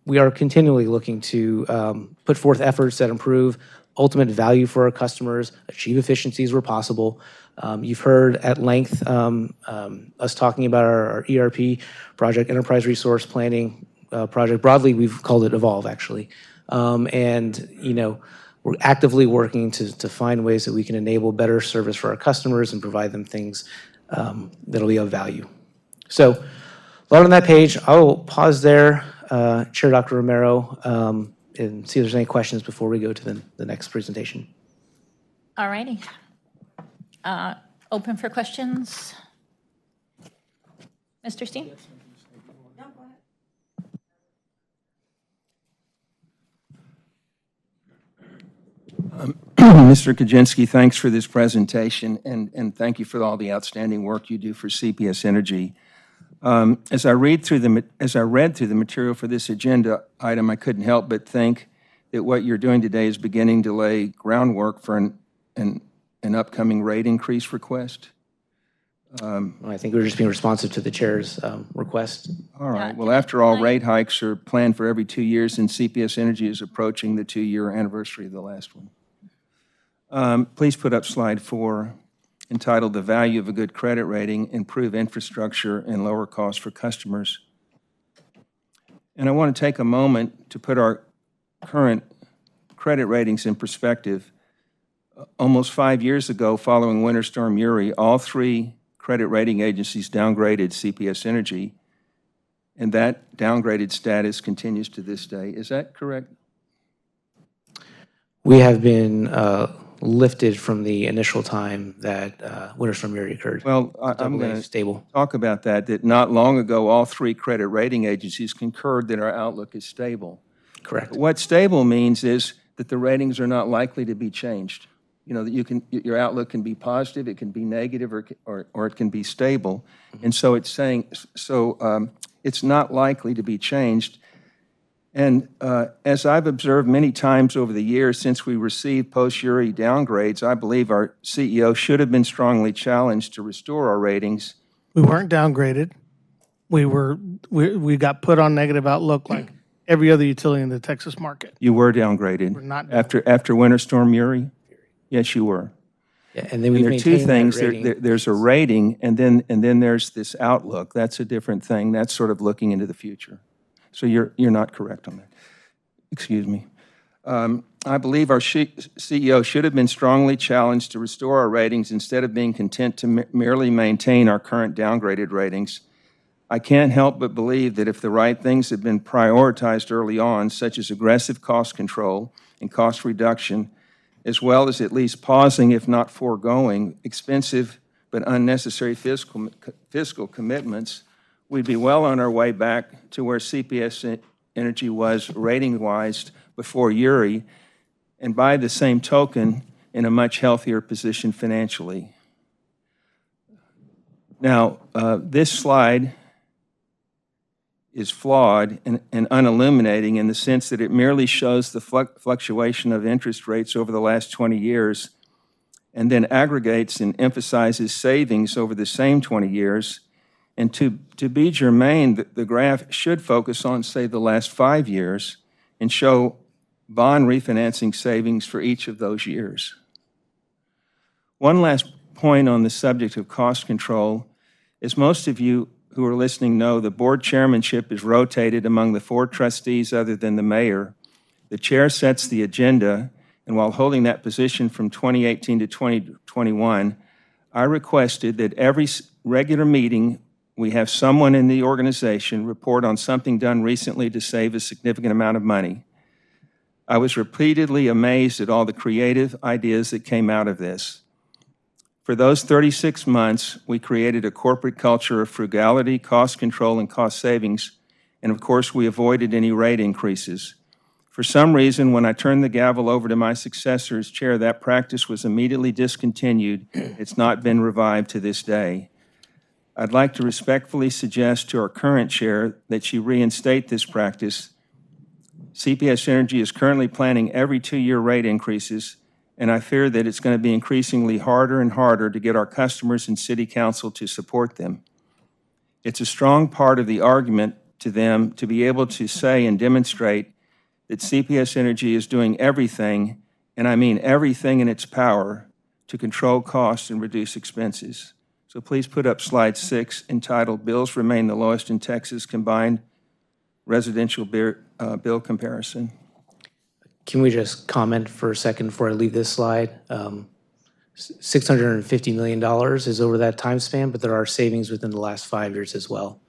We are continually looking to put forth efforts that improve ultimate value for our customers, achieve efficiencies where possible. You've heard at length us talking about our ERP project, Enterprise Resource Planning project. Broadly, we've called it Evolve, actually. We're actively working to find ways that we can enable better service for our customers and provide them things that'll be of value. So, a lot on that page. I will pause there, Chair Dr. Romero, and see if there's any questions before we go to the next presentation. All righty. Open for questions. Mr. Steen? Mr. Kaczynski, thanks for this presentation, and thank you for all the outstanding work you do for CPS Energy. As I read through the material for this agenda item, I couldn't help but think that what you're doing today is beginning to lay groundwork for an upcoming rate increase request. I think we're just being responsive to the chair's request. All right. Well, after all, rate hikes are planned for every 2 years, and CPS Energy is approaching the 2-year anniversary of the last one. Please put up slide 4, entitled "The Value of a Good Credit Rating, Improve Infrastructure and Lower Costs for Customers." And I want to take a moment to put our current credit ratings in perspective. Almost 5 years ago, following Winter Storm Uri, all 3 credit rating agencies downgraded CPS Energy, and that downgraded status continues to this day. Is that correct? We have been lifted from the initial time that Winter Storm Uri occurred. Well, I'm going to talk about that not long ago, all 3 credit rating agencies concurred that our outlook is stable. Correct. But what stable means is that the ratings are not likely to be changed. That your outlook can be positive, it can be negative, or it can be stable. And so it's saying, it's not likely to be changed. And as I've observed many times over the years since we received post-Uri downgrades, I believe our CEO should have been strongly challenged to restore our ratings. We weren't downgraded. We got put on negative outlook like every other utility in the Texas market. You were downgraded. We're not after Winter Storm Uri? Yes, you were. Yeah, and then we there are 2 things. Rating. There's a rating, and then there's this outlook. That's a different thing. That's sort of looking into the future. So you're not correct on that. Excuse me. I believe our CEO should have been strongly challenged to restore our ratings instead of being content to merely maintain our current downgraded ratings. I can't help but believe that if the right things had been prioritized early on, such as aggressive cost control and cost reduction, as well as at least pausing, if not foregoing, expensive but unnecessary fiscal commitments, we'd be well on our way back to where CPS Energy was rating-wise before Uri, and by the same token, in a much healthier position financially. Now, this slide is flawed and unilluminating in the sense that it merely shows the fluctuation of interest rates over the last 20 years and then aggregates and emphasizes savings over the same 20 years. And to be germane, the graph should focus on, say, the last 5 years and show bond refinancing savings for each of those years. One last point on the subject of cost control. As most of you who are listening know, the board chairmanship is rotated among the 4 trustees other than the mayor. The chair sets the agenda, and while holding that position from 2018 to 2021, I requested that every regular meeting we have someone in the organization report on something done recently to save a significant amount of money. I was repeatedly amazed at all the creative ideas that came out of this. For those 36 months, we created a corporate culture of frugality, cost control, and cost savings, and of course, we avoided any rate increases. For some reason, when I turned the gavel over to my successor as chair, that practice was immediately discontinued. It's not been revived to this day. I'd like to respectfully suggest to our current chair that she reinstate this practice. CPS Energy is currently planning every 2-year rate increases, and I fear that it's going to be increasingly harder and harder to get our customers and City Council to support them. It's a strong part of the argument to them to be able to say and demonstrate that CPS Energy is doing everything, and I mean everything in its power, to control costs and reduce expenses. So please put up slide 6, entitled Bills Remain the Lowest in Texas, Combined Residential Bill Comparison. Can we just comment for a second before I leave this slide? $650 million is over that time span, but there are savings within the last 5 years as well.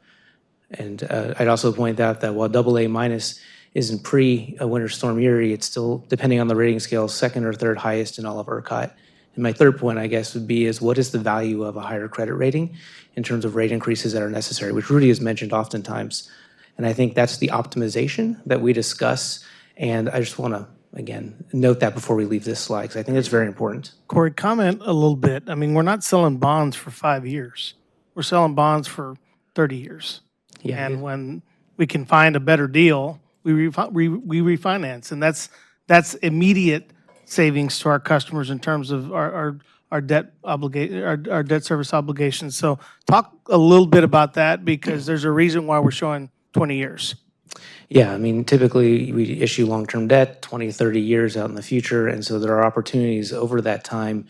And I'd also point out that while AA minus isn't pre-Winter Storm Uri, it's still, depending on the rating scale, second or third highest in all of ERCOT. And my third point, I guess, would be is what is the value of a higher credit rating in terms of rate increases that are necessary, which Rudy has mentioned oftentimes. And I think that's the optimization that we discuss. And I just want to, again, note that before we leave this slide, because I think it's very important. Corey, comment a little bit. I mean, we're not selling bonds for 5 years. We're selling bonds for 30 years. Yeah. And when we can find a better deal, we refinance. And that's immediate savings to our customers in terms of our debt our debt service obligations. So talk a little bit about that, because there's a reason why we're showing 20 years. Yeah, I mean, typically we issue long-term debt 20, 30 years out in the future, and so there are opportunities over that time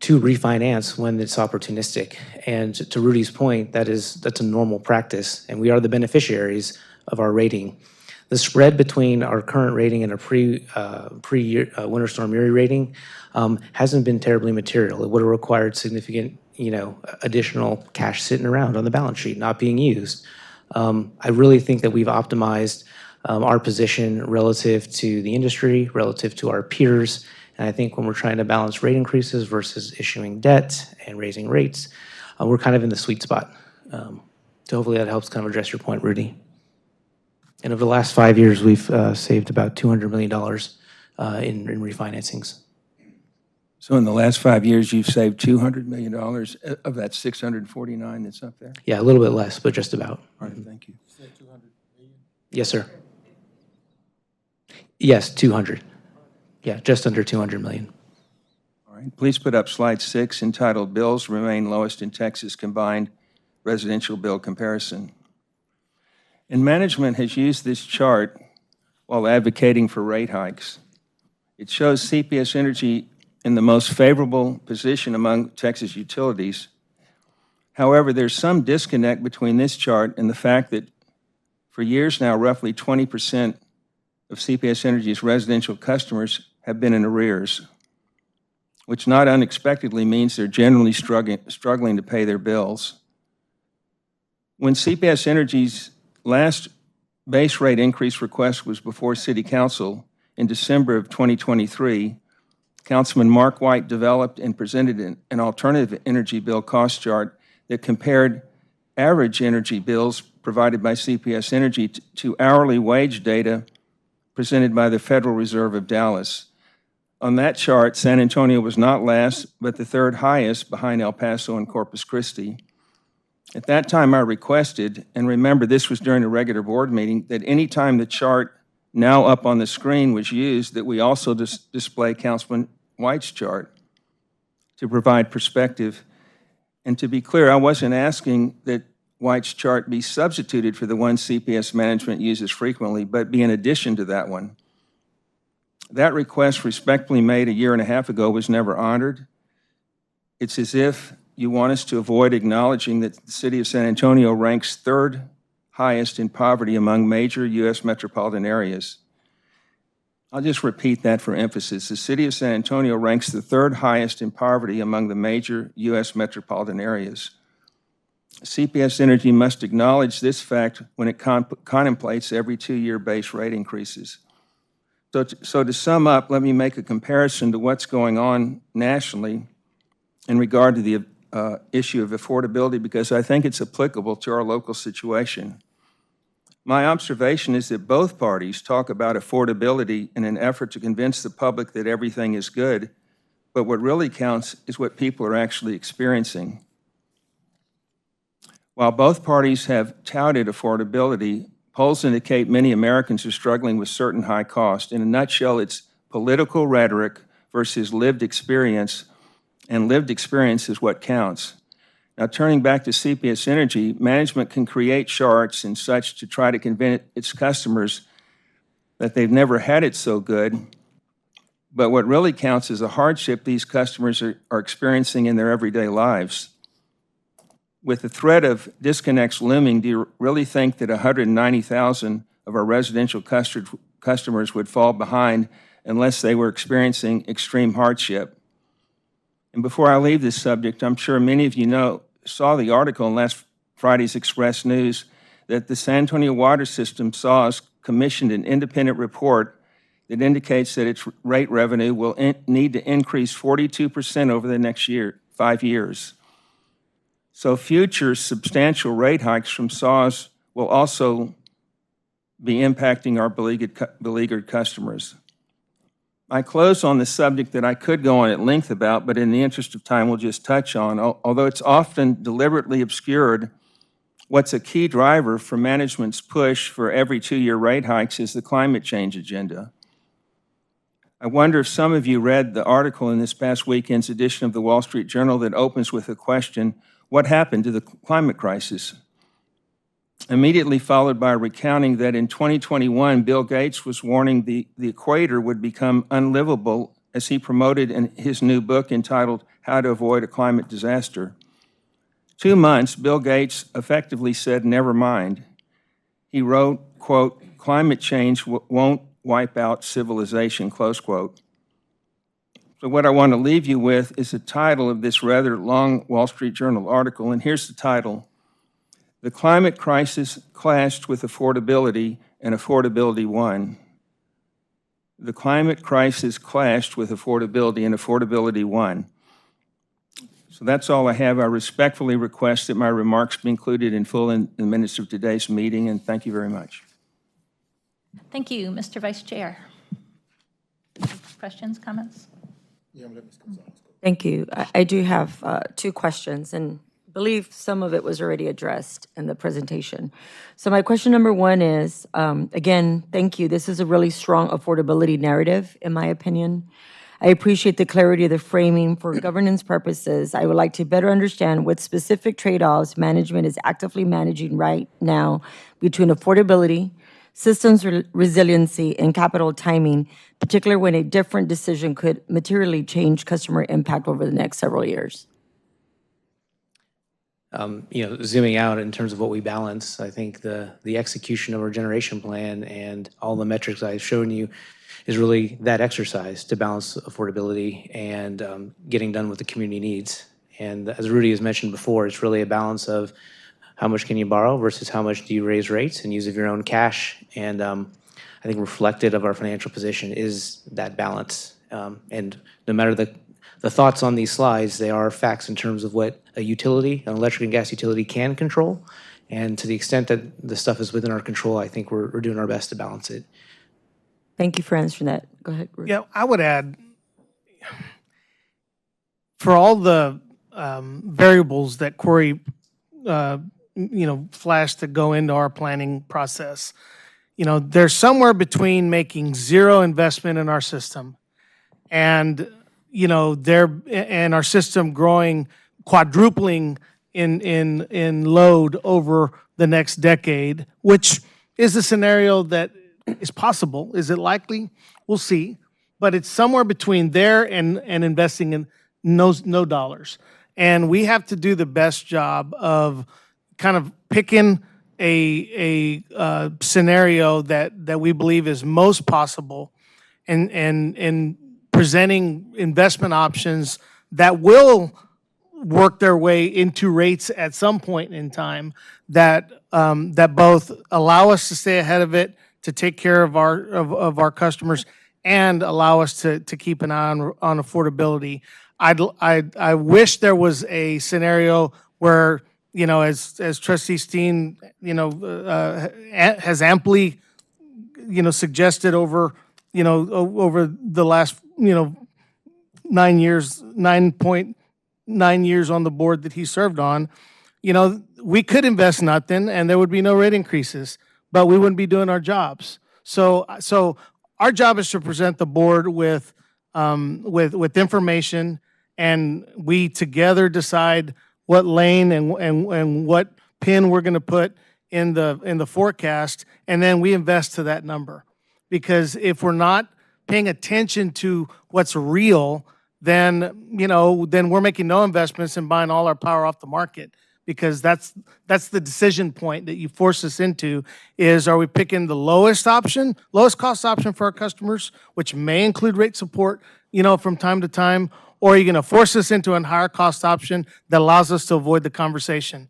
to refinance when it's opportunistic. And to Rudy's point, that's a normal practice, and we are the beneficiaries of our rating. The spread between our current rating and a Winter Storm Uri rating hasn't been terribly material. It would have required significant, additional cash sitting around on the balance sheet, not being used. I really think that we've optimized our position relative to the industry, relative to our peers. And I think when we're trying to balance rate increases versus issuing debt and raising rates, we're kind of in the sweet spot. So hopefully that helps kind of address your point, Rudy. And over the last 5 years, we've saved about $200 million in refinancings. So in the last 5 years, you've saved $200 million of that 649 that's up there? Yeah, a little bit less, but just about. All right, thank you. Yes, sir. Yes, 200. Yeah, just under 200 million. All right, please put up slide 6, entitled Bills Remain Lowest in Texas, Combined Residential Bill Comparison. And management has used this chart while advocating for rate hikes. It shows CPS Energy in the most favorable position among Texas utilities. However, there's some disconnect between this chart and the fact that for years now, roughly 20% of CPS Energy's residential customers have been in arrears, which not unexpectedly means they're generally struggling to pay their bills. When CPS Energy's last base rate increase request was before City Council in December of 2023, Councilman Mark White developed and presented an alternative energy bill cost chart that compared average energy bills provided by CPS Energy to hourly wage data presented by the Federal Reserve of Dallas. On that chart, San Antonio was not last, but the third highest behind El Paso and Corpus Christi. At that time, I requested, and remember this was during a regular board meeting, that any time the chart now up on the screen was used, that we also display Councilman White's chart to provide perspective. And to be clear, I wasn't asking that White's chart be substituted for the one CPS management uses frequently, but be in addition to that one. That request, respectfully made a year and a half ago, was never honored. It's as if you want us to avoid acknowledging that the city of San Antonio ranks third highest in poverty among major U.S. metropolitan areas. I'll just repeat that for emphasis. The city of San Antonio ranks the third highest in poverty among the major U.S. metropolitan areas. CPS Energy must acknowledge this fact when it contemplates every 2-year base rate increases. So to sum up, let me make a comparison to what's going on nationally in regard to the issue of affordability, because I think it's applicable to our local situation. My observation is that both parties talk about affordability in an effort to convince the public that everything is good, but what really counts is what people are actually experiencing. While both parties have touted affordability, polls indicate many Americans are struggling with certain high costs. In a nutshell, it's political rhetoric versus lived experience, and lived experience is what counts. Now, turning back to CPS Energy, management can create charts and such to try to convince its customers that they've never had it so good, but what really counts is the hardship these customers are experiencing in their everyday lives. With the threat of disconnects looming, do you really think that 190,000 of our residential customers would fall behind unless they were experiencing extreme hardship? And before I leave this subject, I'm sure many of you saw the article in last Friday's Express News that the San Antonio Water System SAWS commissioned an independent report that indicates that its rate revenue will need to increase 42% over the next 5 years. So future substantial rate hikes from SAWS will also be impacting our beleaguered customers. I close on the subject that I could go on at length about, but in the interest of time, we'll just touch on. Although it's often deliberately obscured, what's a key driver for management's push for every 2-year rate hikes is the climate change agenda. I wonder if some of you read the article in this past weekend's edition of the Wall Street Journal that opens with the question, what happened to the climate crisis? Immediately followed by recounting that in 2021, Bill Gates was warning the equator would become unlivable as he promoted in his new book entitled How to Avoid a Climate Disaster. 2 months, Bill Gates effectively said, never mind. He wrote, quote, climate change won't wipe out civilization, close quote. So what I want to leave you with is the title of this rather long Wall Street Journal article, and here's the title. The climate crisis clashed with affordability, and affordability won. The climate crisis clashed with affordability, and affordability won. So that's all I have. I respectfully request that my remarks be included in full in the minutes of today's meeting, and thank you very much. Thank you, Mr. Vice Chair. Questions, comments? Yeah, let Ms. Gonzalez go. Thank you. I do have 2 questions, and I believe some of it was already addressed in the presentation. So my question number 1 is, again, thank you. This is a really strong affordability narrative, in my opinion. I appreciate the clarity of the framing for governance purposes. I would like to better understand what specific trade-offs management is actively managing right now between affordability, systems resiliency, and capital timing, particularly when a different decision could materially change customer impact over the next several years. Zooming out in terms of what we balance, I think the execution of our generation plan and all the metrics I've shown you is really that exercise to balance affordability and getting done with the community needs. And as Rudy has mentioned before, it's really a balance of how much can you borrow versus how much do you raise rates and use of your own cash. And I think reflected of our financial position is that balance. And no matter the thoughts on these slides, they are facts in terms of what a utility, an electric and gas utility can control. And to the extent that the stuff is within our control, I think we're doing our best to balance it. Thank you for answering that. Go ahead, Ruth. Yeah, I would add, for all the variables that Corey, flashed to go into our planning process, there's somewhere between making zero investment in our system and, and our system growing, quadrupling in load over the next decade, which is a scenario that is possible. Is it likely? We'll see. But it's somewhere between there and investing in no dollars. And we have to do the best job of kind of picking a scenario that we believe is most possible and presenting investment options that will work their way into rates at some point in time that that both allow us to stay ahead of it, to take care of our customers, and allow us to keep an eye on affordability. I wish there was a scenario where, as Trustee Steen, has amply, suggested over the last, 9.9 years on the board that he served on, we could invest nothing and there would be no rate increases, but we wouldn't be doing our jobs. So our job is to present the board with information, and we together decide what lane and what pin we're going to put in the forecast, and then we invest to that number. Because if we're not paying attention to what's real, then we're making no investments and buying all our power off the market. Because that's the decision point that you force us into, is are we picking the lowest cost option for our customers, which may include rate support, from time to time, or are you going to force us into a higher cost option that allows us to avoid the conversation?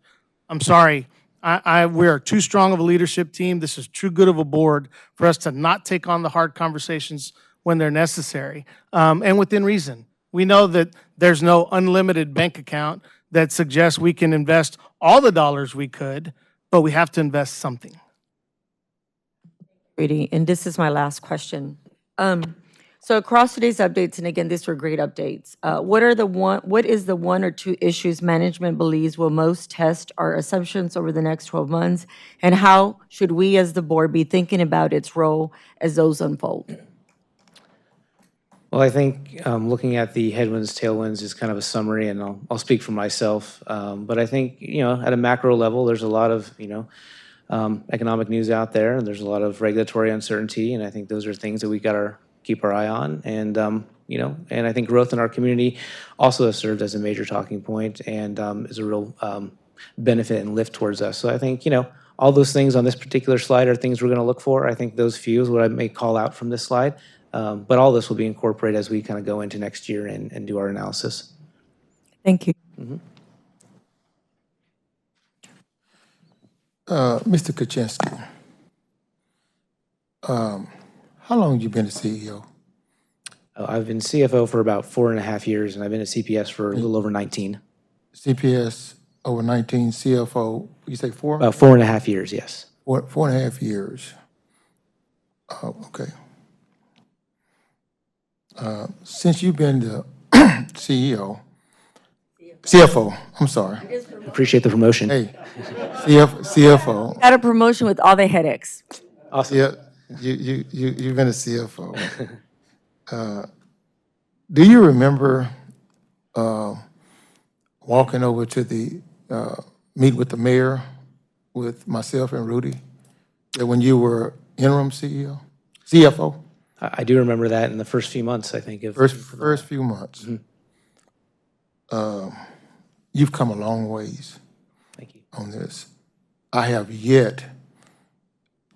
I'm sorry. We are too strong of a leadership team. This is too good of a board for us to not take on the hard conversations when they're necessary, and within reason. We know that there's no unlimited bank account that suggests we can invest all the dollars we could, but we have to invest something. Brady, and this is my last question. So across today's updates, and again, these were great updates, what is the one or two issues management believes will most test our assumptions over the next 12 months, and how should we as the board be thinking about its role as those unfold? Well, I think looking at the headwinds, tailwinds is kind of a summary, and I'll speak for myself. But I think, at a macro level, there's a lot of, economic news out there, and there's a lot of regulatory uncertainty, and I think those are things that we got to keep our eye on. And, and I think growth in our community also has served as a major talking point and is a real benefit and lift towards us. So I think, all those things on this particular slide are things we're going to look for. I think those few is what I may call out from this slide. But all this will be incorporated as we kind of go into next year and do our analysis. Thank you. Mm-hmm. Mr. Kaczynski, how long have you been a CEO? I've been CFO for about 4.5 years, and I've been at CPS for a little over 19. CPS over 19, CFO, you say 4? About 4.5 years, yes. 4.5 years. Okay. Since you've been the CFO, I'm sorry. Appreciate the promotion. Hey, CFO. Got a promotion with all the headaches. Awesome. Yeah, you've been a CFO. Do you remember walking over to the meet with the mayor with myself and Rudy, that when you were interim CFO? I do remember that in the first few months, I think. First few months. Mm-hmm. You've come a long ways. Thank you. On this. I have yet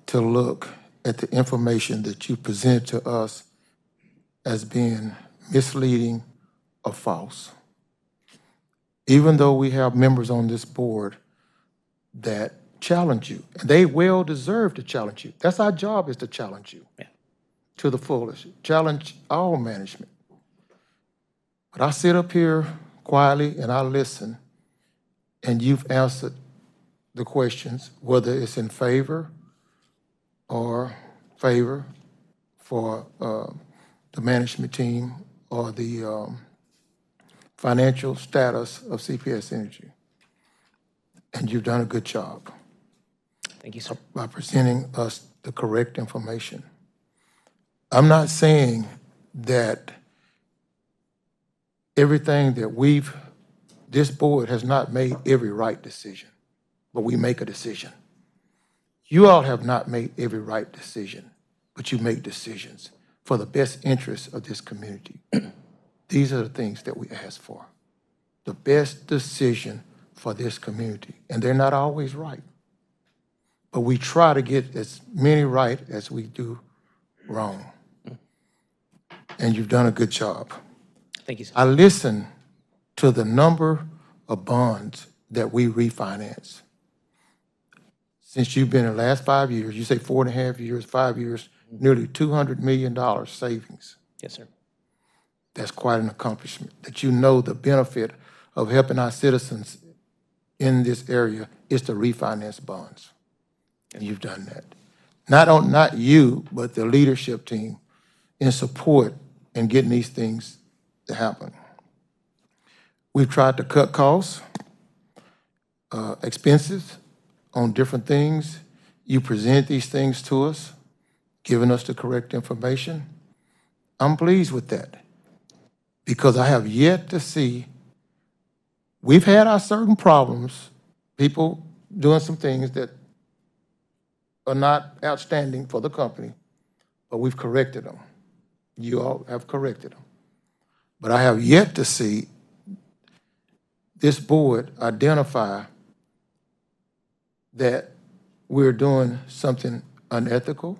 to look at the information that you present to us as being misleading or false. Even though we have members on this board that challenge you, and they well deserve to challenge you. That's our job, is to challenge you. Yeah. To the fullest. Challenge all management. But I sit up here quietly and I listen, and you've answered the questions, whether it's in favor or favor for the management team or the financial status of CPS Energy. And you've done a good job Thank you, sir. by presenting us the correct information. I'm not saying that everything that this board has not made every right decision, but we make a decision. You all have not made every right decision, but you make decisions for the best interests of this community. These are the things that we ask for. The best decision for this community. And they're not always right. But we try to get as many right as we do wrong. And you've done a good job. Thank you, sir. I listen to the number of bonds that we refinance. Since you've been in the last 5 years, you say 4.5 years, 5 years, nearly $200 million savings. Yes, sir. That's quite an accomplishment, that you know the benefit of helping our citizens in this area is to refinance bonds. And you've done that. Not you, but the leadership team in support in getting these things to happen. We've tried to cut costs, expenses on different things. You present these things to us, giving us the correct information. I'm pleased with that because I have yet to see, we've had our certain problems, people doing some things that are not outstanding for the company, but we've corrected them. You all have corrected them. But I have yet to see this board identify that we're doing something unethical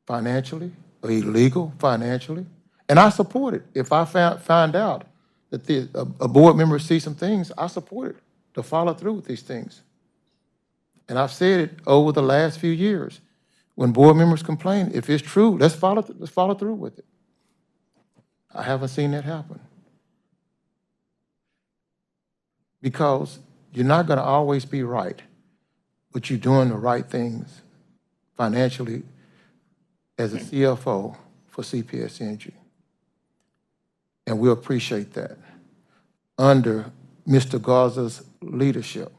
financially or illegal financially. And I support it. If I find out that a board member sees some things, I support it to follow through with these things. And I've said it over the last few years. When board members complain, if it's true, let's follow through with it. I haven't seen that happen. Because you're not going to always be right, but you're doing the right things financially as a CFO for CPS Energy. And we appreciate that under Mr. Garza's leadership.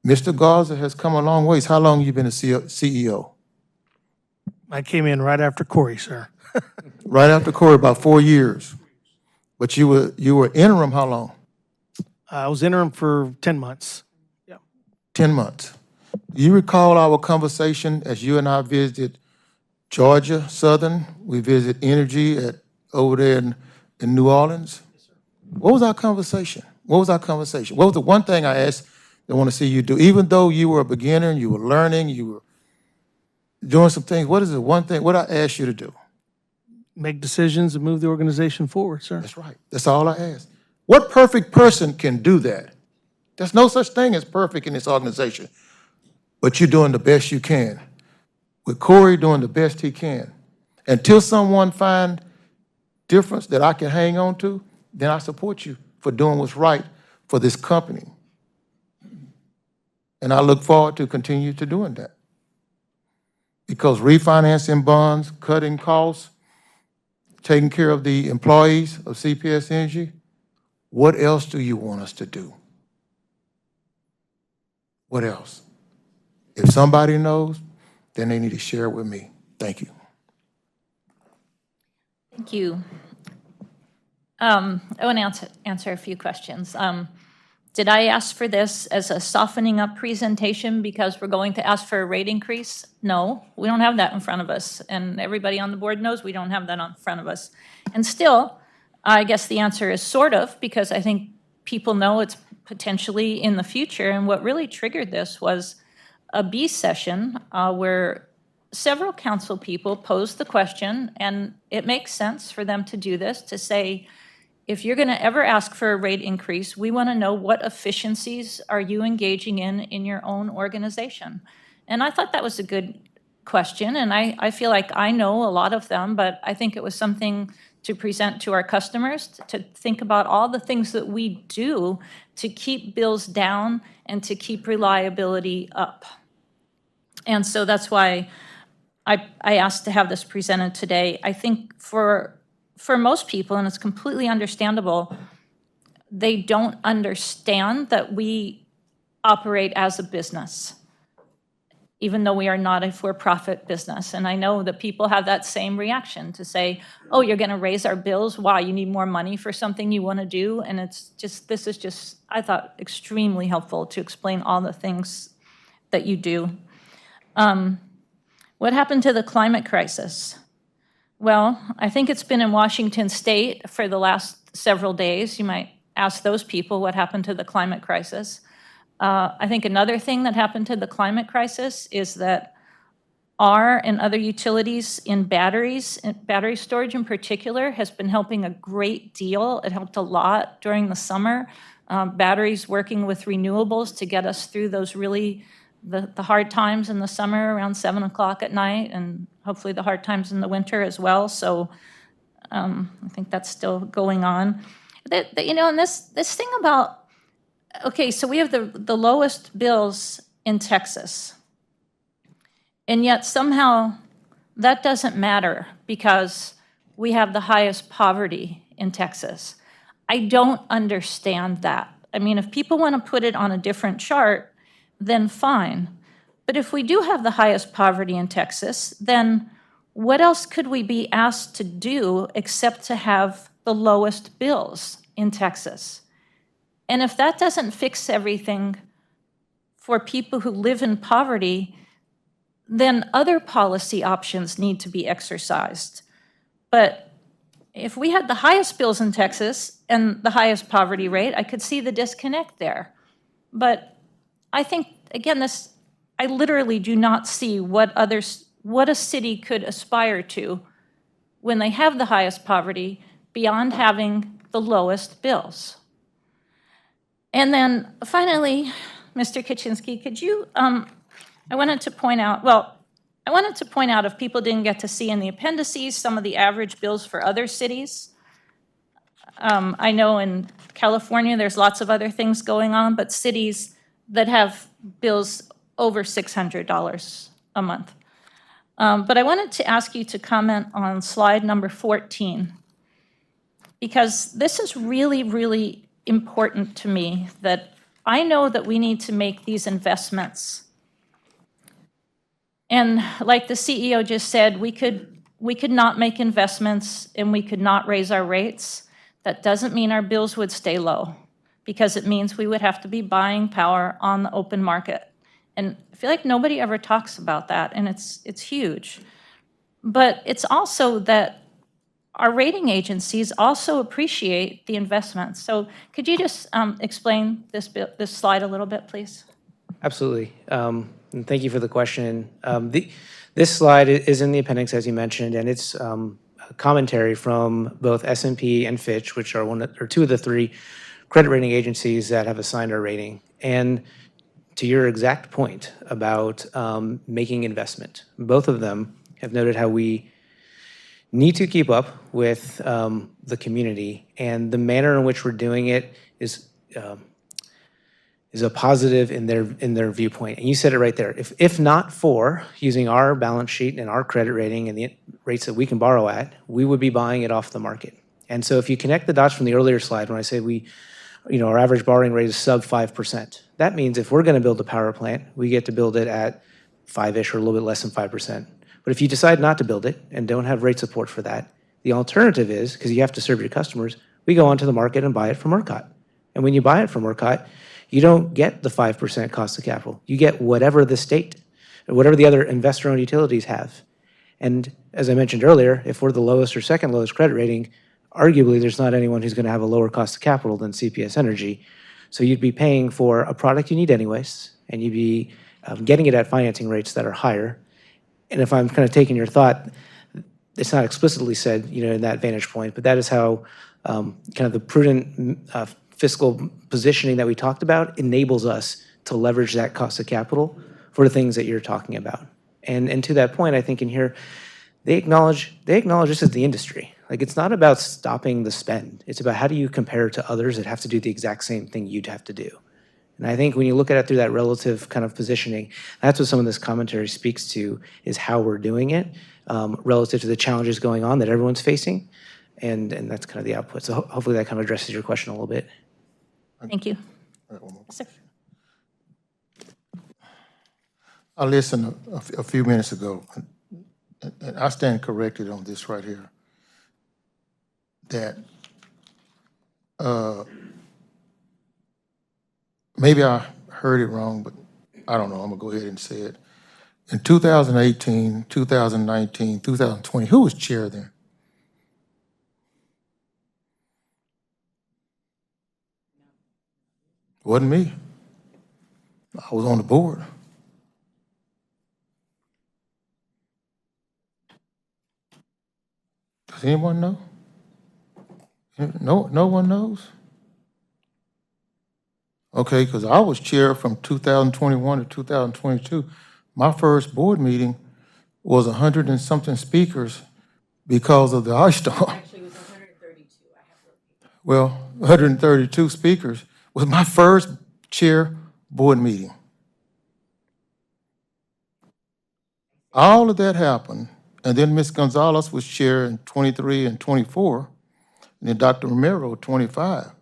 Mr. Garza has come a long ways. How long have you been a CEO? I came in right after Corey, sir. Right after Corey, about 4 years. But you were interim how long? I was interim for 10 months. Yeah. 10 months. Do you recall our conversation as you and I visited Georgia Southern? We visited Energy over there in New Orleans. Yes, sir. What was our conversation? What was the one thing I asked I want to see you do? Even though you were a beginner and you were learning, you were doing some things, what is the one thing, what I asked you to do? Make decisions and move the organization forward, sir. That's right. That's all I asked. What perfect person can do that? There's no such thing as perfect in this organization. But you're doing the best you can. With Corey doing the best he can. Until someone find difference that I can hang on to, then I support you for doing what's right for this company. And I look forward to continue to doing that. Because refinancing bonds, cutting costs, taking care of the employees of CPS Energy, what else do you want us to do? What else? If somebody knows, then they need to share it with me. Thank you. Thank you. I want to answer a few questions. Did I ask for this as a softening up presentation because we're going to ask for a rate increase? No, we don't have that in front of us. And everybody on the board knows we don't have that in front of us. And still, I guess the answer is sort of, because I think people know it's potentially in the future. And what really triggered this was a B session where several council people posed the question, and it makes sense for them to do this, to say, if you're going to ever ask for a rate increase, we want to know what efficiencies are you engaging in your own organization. And I thought that was a good question, and I feel like I know a lot of them, but I think it was something to present to our customers, to think about all the things that we do to keep bills down and to keep reliability up. And so that's why I asked to have this presented today. I think for most people, and it's completely understandable, they don't understand that we operate as a business, even though we are not a for-profit business. And I know that people have that same reaction to say, oh, you're going to raise our bills? Why? You need more money for something you want to do? And it's just, this is just, I thought, extremely helpful to explain all the things that you do. What happened to the climate crisis? Well, I think it's been in Washington State for the last several days. You might ask those people what happened to the climate crisis. I think another thing that happened to the climate crisis is that R and other utilities in batteries, battery storage in particular, has been helping a great deal. It helped a lot during the summer. Batteries working with renewables to get us through those really the hard times in the summer around 7 o'clock at night, and hopefully the hard times in the winter as well. So I think that's still going on. You know, and this thing about, okay, so we have the lowest bills in Texas, and yet somehow that doesn't matter because we have the highest poverty in Texas. I don't understand that. I mean, if people want to put it on a different chart, then fine. But if we do have the highest poverty in Texas, then what else could we be asked to do except to have the lowest bills in Texas? And if that doesn't fix everything for people who live in poverty, then other policy options need to be exercised. But if we had the highest bills in Texas and the highest poverty rate, I could see the disconnect there. But I think, again, I literally do not see what a city could aspire to when they have the highest poverty beyond having the lowest bills. And then finally, Mr. Kaczynski, could you, I wanted to point out, if people didn't get to see in the appendices some of the average bills for other cities. I know in California there's lots of other things going on, but cities that have bills over $600 a month. But I wanted to ask you to comment on slide number 14, because this is really, really important to me, that I know that we need to make these investments. And like the CEO just said, we could not make investments and we could not raise our rates. That doesn't mean our bills would stay low, because it means we would have to be buying power on the open market. And I feel like nobody ever talks about that, and it's huge. But it's also that our rating agencies also appreciate the investments. So could you just explain this slide a little bit, please? Absolutely. And thank you for the question. This slide is in the appendix, as you mentioned, and it's a commentary from both S&P and Fitch, which are two of the three credit rating agencies that have assigned our rating. And to your exact point about making investment, both of them have noted how we need to keep up with the community, and the manner in which we're doing it is a positive in their viewpoint. And you said it right there. If not for using our balance sheet and our credit rating and the rates that we can borrow at, we would be buying it off the market. And so if you connect the dots from the earlier slide, when I say our average borrowing rate is sub 5%, that means if we're going to build a power plant, we get to build it at 5-ish or a little bit less than 5%. But if you decide not to build it and don't have rate support for that, the alternative is, because you have to serve your customers, we go onto the market and buy it from ERCOT. And when you buy it from ERCOT, you don't get the 5% cost of capital. You get whatever the state, or whatever the other investor-owned utilities have. And as I mentioned earlier, if we're the lowest or second lowest credit rating, arguably there's not anyone who's going to have a lower cost of capital than CPS Energy. So you'd be paying for a product you need anyways, and you'd be getting it at financing rates that are higher. And if I'm kind of taking your thought, it's not explicitly said, in that vantage point, but that is how kind of the prudent fiscal positioning that we talked about enables us to leverage that cost of capital for the things that you're talking about. And to that point, I think in here, they acknowledge this is the industry. Like, it's not about stopping the spend. It's about how do you compare to others that have to do the exact same thing you'd have to do. And I think when you look at it through that relative kind of positioning, that's what some of this commentary speaks to, is how we're doing it relative to the challenges going on that everyone's facing. And that's kind of the output. So hopefully that kind of addresses your question a little bit. Thank you. Sir. I listened a few minutes ago, and I stand corrected on this right here, that maybe I heard it wrong, but I don't know. I'm going to go ahead and say it. In 2018, 2019, 2020, who was chair then? Wasn't me. I was on the board. Does anyone know? No one knows? Okay, because I was chair from 2021 to 2022. My first board meeting was 100 and something speakers because of the ice storm. Actually, it was 132. I have to. Well, 132 speakers was my first chair board meeting. All of that happened, and then Ms. Gonzalez was chair in 23 and 24, and then Dr. Romero 25.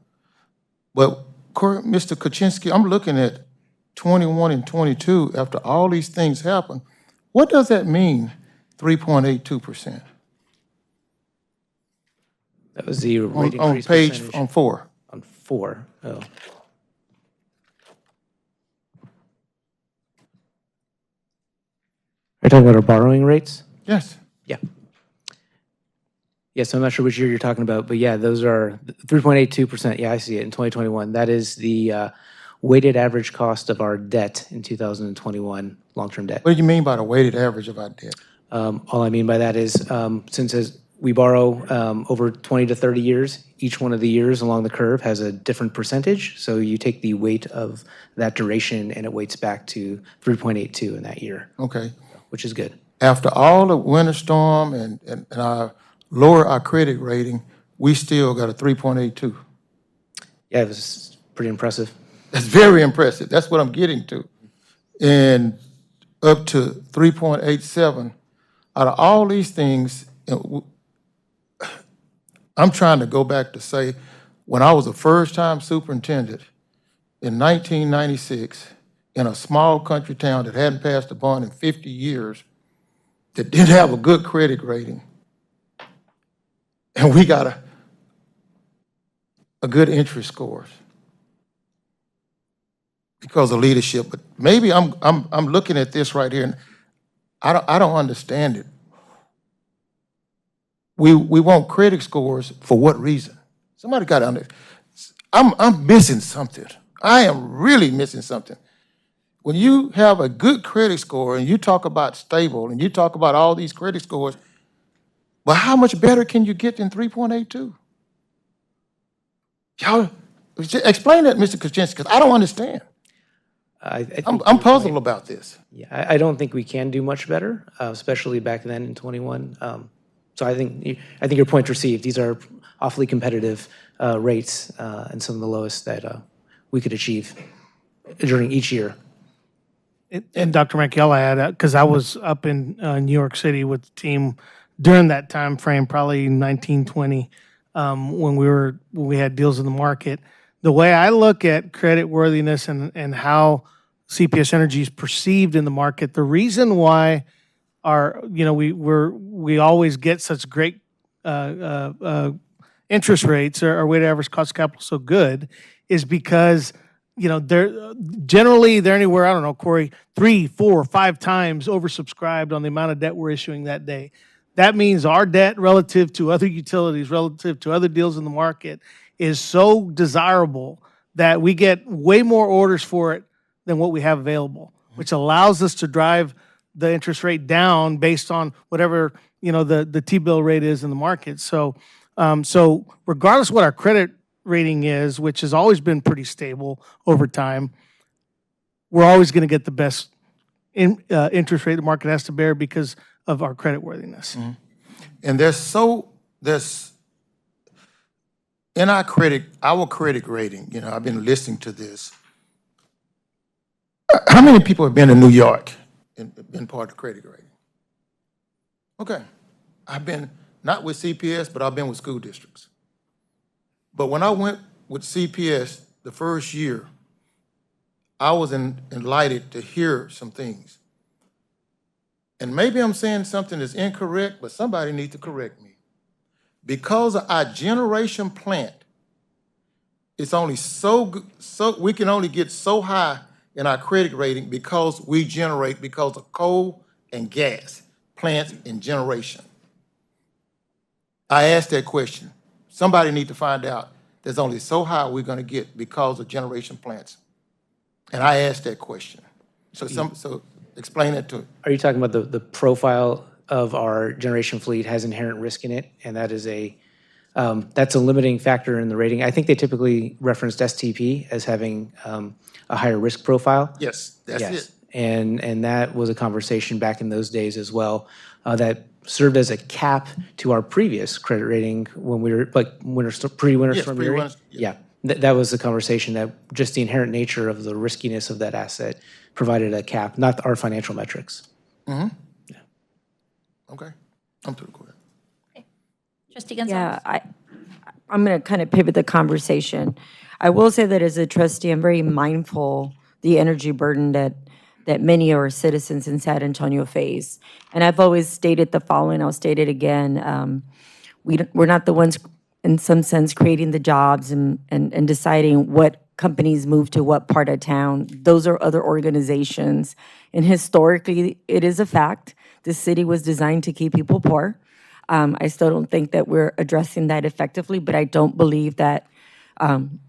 But Mr. Kaczynski, I'm looking at 21 and 22 after all these things happen. What does that mean, 3.82%? That was the rate On increase page, percentage. on 4. On 4, oh. Are you talking about our borrowing rates? Yes. Yeah. Yes, I'm not sure which year you're talking about, but yeah, those are 3.82%. Yeah, I see it in 2021. That is the weighted average cost of our debt in 2021, long-term debt. What do you mean by the weighted average of our debt? All I mean by that is since we borrow over 20 to 30 years, each one of the years along the curve has a different percentage. So you take the weight of that duration and it weights back to 3.82 in that year. Okay. Which is good. After all the winter storm and our lower our credit rating, we still got a 3.82. Yeah, it was pretty impressive. That's very impressive. That's what I'm getting to. And up to 3.87. Out of all these things, I'm trying to go back to say, when I was a first-time superintendent in 1996, in a small country town that hadn't passed a bond in 50 years, that didn't have a good credit rating, and we got a good interest scores because of leadership. But maybe I'm looking at this right here, and I don't understand it. We want credit scores for what reason? Somebody got to understand. I'm missing something. I am really missing something. When you have a good credit score and you talk about stable and you talk about all these credit scores, well, how much better can you get than 3.82? Y'all, explain that, Mr. Kaczynski, because I don't understand. I'm puzzled about this. Yeah, I don't think we can do much better, especially back then in 21. So I think your point's received. These are awfully competitive rates and some of the lowest that we could achieve during each year. And Dr. Mankiel, I had, because I was up in New York City with the team during that time frame, probably 1920, when we had deals in the market. The way I look at credit worthiness and how CPS Energy is perceived in the market, the reason why we always get such great interest rates, or our weighted average cost of capital so good, is because they're anywhere, I don't know, Corey, 3, 4, 5 times oversubscribed on the amount of debt we're issuing that day. That means our debt relative to other utilities, relative to other deals in the market, is so desirable that we get way more orders for it than what we have available, which allows us to drive the interest rate down based on whatever the T-bill rate is in the market. So regardless of what our credit rating is, which has always been pretty stable over time, we're always going to get the best interest rate the market has to bear because of our credit worthiness. And there's so there's, in our credit rating, you know, I've been listening to this. How many people have been to New York and been part of credit rating? Okay. I've been, not with CPS, but I've been with school districts. But when I went with CPS the first year, I was enlightened to hear some things. And maybe I'm saying something that's incorrect, but somebody needs to correct me. Because of our generation plant, it's only so we can only get so high in our credit rating because we generate because of coal and gas plants and generation. I asked that question. Somebody need to find out there's only so high we're going to get because of generation plants. And I asked that question. So explain that to me. Are you talking about the profile of our generation fleet has inherent risk in it, and that is that's a limiting factor in the rating? I think they typically referenced STP as having a higher risk profile. Yes, that's it. And that was a conversation back in those days as well that served as a cap to our previous credit rating when we were like pre-winter storm Uri. Yeah, that was the conversation that just the inherent nature of the riskiness of that asset provided a cap, not our financial metrics. Mm-hmm. Yeah. Okay. I'm through. Go ahead. Okay. Trustee Gonzalez. Yeah, I'm going to kind of pivot the conversation. I will say that as a trustee, I'm very mindful the energy burden that many of our citizens in San Antonio face. And I've always stated the following, I'll state it again. We're not the ones, in some sense, creating the jobs and deciding what companies move to what part of town. Those are other organizations. And historically, it is a fact. The city was designed to keep people poor. I still don't think that we're addressing that effectively, but I don't believe that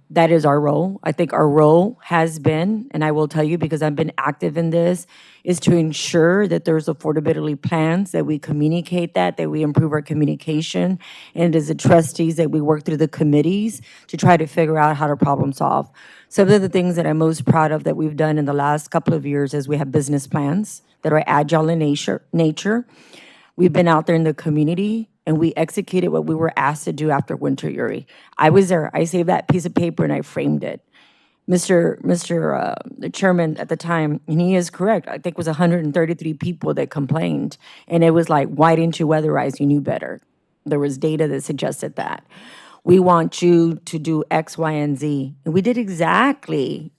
that is our role. I think our role has been, and I will tell you because I've been active in this, is to ensure that there's affordability plans, that we communicate that we improve our communication, and as the trustees that we work through the committees to try to figure out how to problem solve. Some of the things that I'm most proud of that we've done in the last couple of years is we have business plans that are agile in nature. We've been out there in the community and we executed what we were asked to do after Winter Uri. I was there. I saved that piece of paper and I framed it. The chairman at the time, and he is correct, I think it was 133 people that complained. And it was like, why didn't you weatherize? You knew better. There was data that suggested that. We want you to do X, Y, and Z. And we did exactly.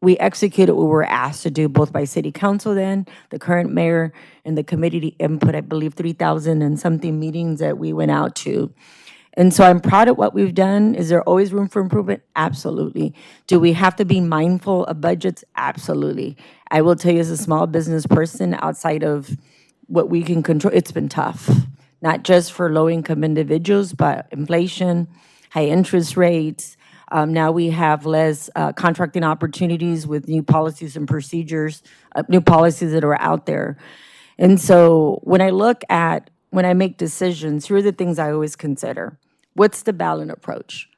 We executed what we were asked to do, both by city council then, the current mayor, and the committee input, I believe 3,000 and something meetings that we went out to. And so I'm proud of what we've done. Is there always room for improvement? Absolutely. Do we have to be mindful of budgets? Absolutely. I will tell you as a small business person, outside of what we can control, it's been tough. Not just for low-income individuals, but inflation, high interest rates. Now we have less contracting opportunities with new policies and procedures, new policies that are out there. And so when I make decisions, here are the things I always consider. What's the balanced approach?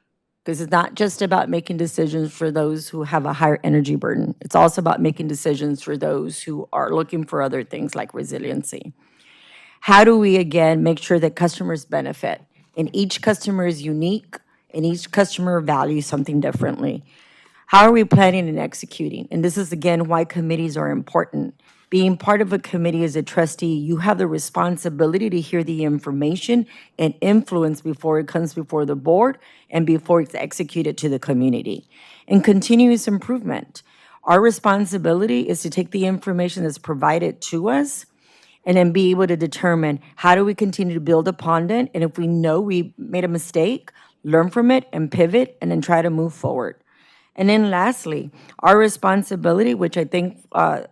Because it's not just about making decisions for those who have a higher energy burden. It's also about making decisions for those who are looking for other things like resiliency. How do we, again, make sure that customers benefit? And each customer is unique, and each customer values something differently. How are we planning and executing? And this is, again, why committees are important. Being part of a committee as a trustee, you have the responsibility to hear the information and influence before it comes before the board and before it's executed to the community. And continuous improvement. Our responsibility is to take the information that's provided to us and then be able to determine how do we continue to build upon it. And if we know we made a mistake, learn from it and pivot and then try to move forward. And then lastly, our responsibility, which I think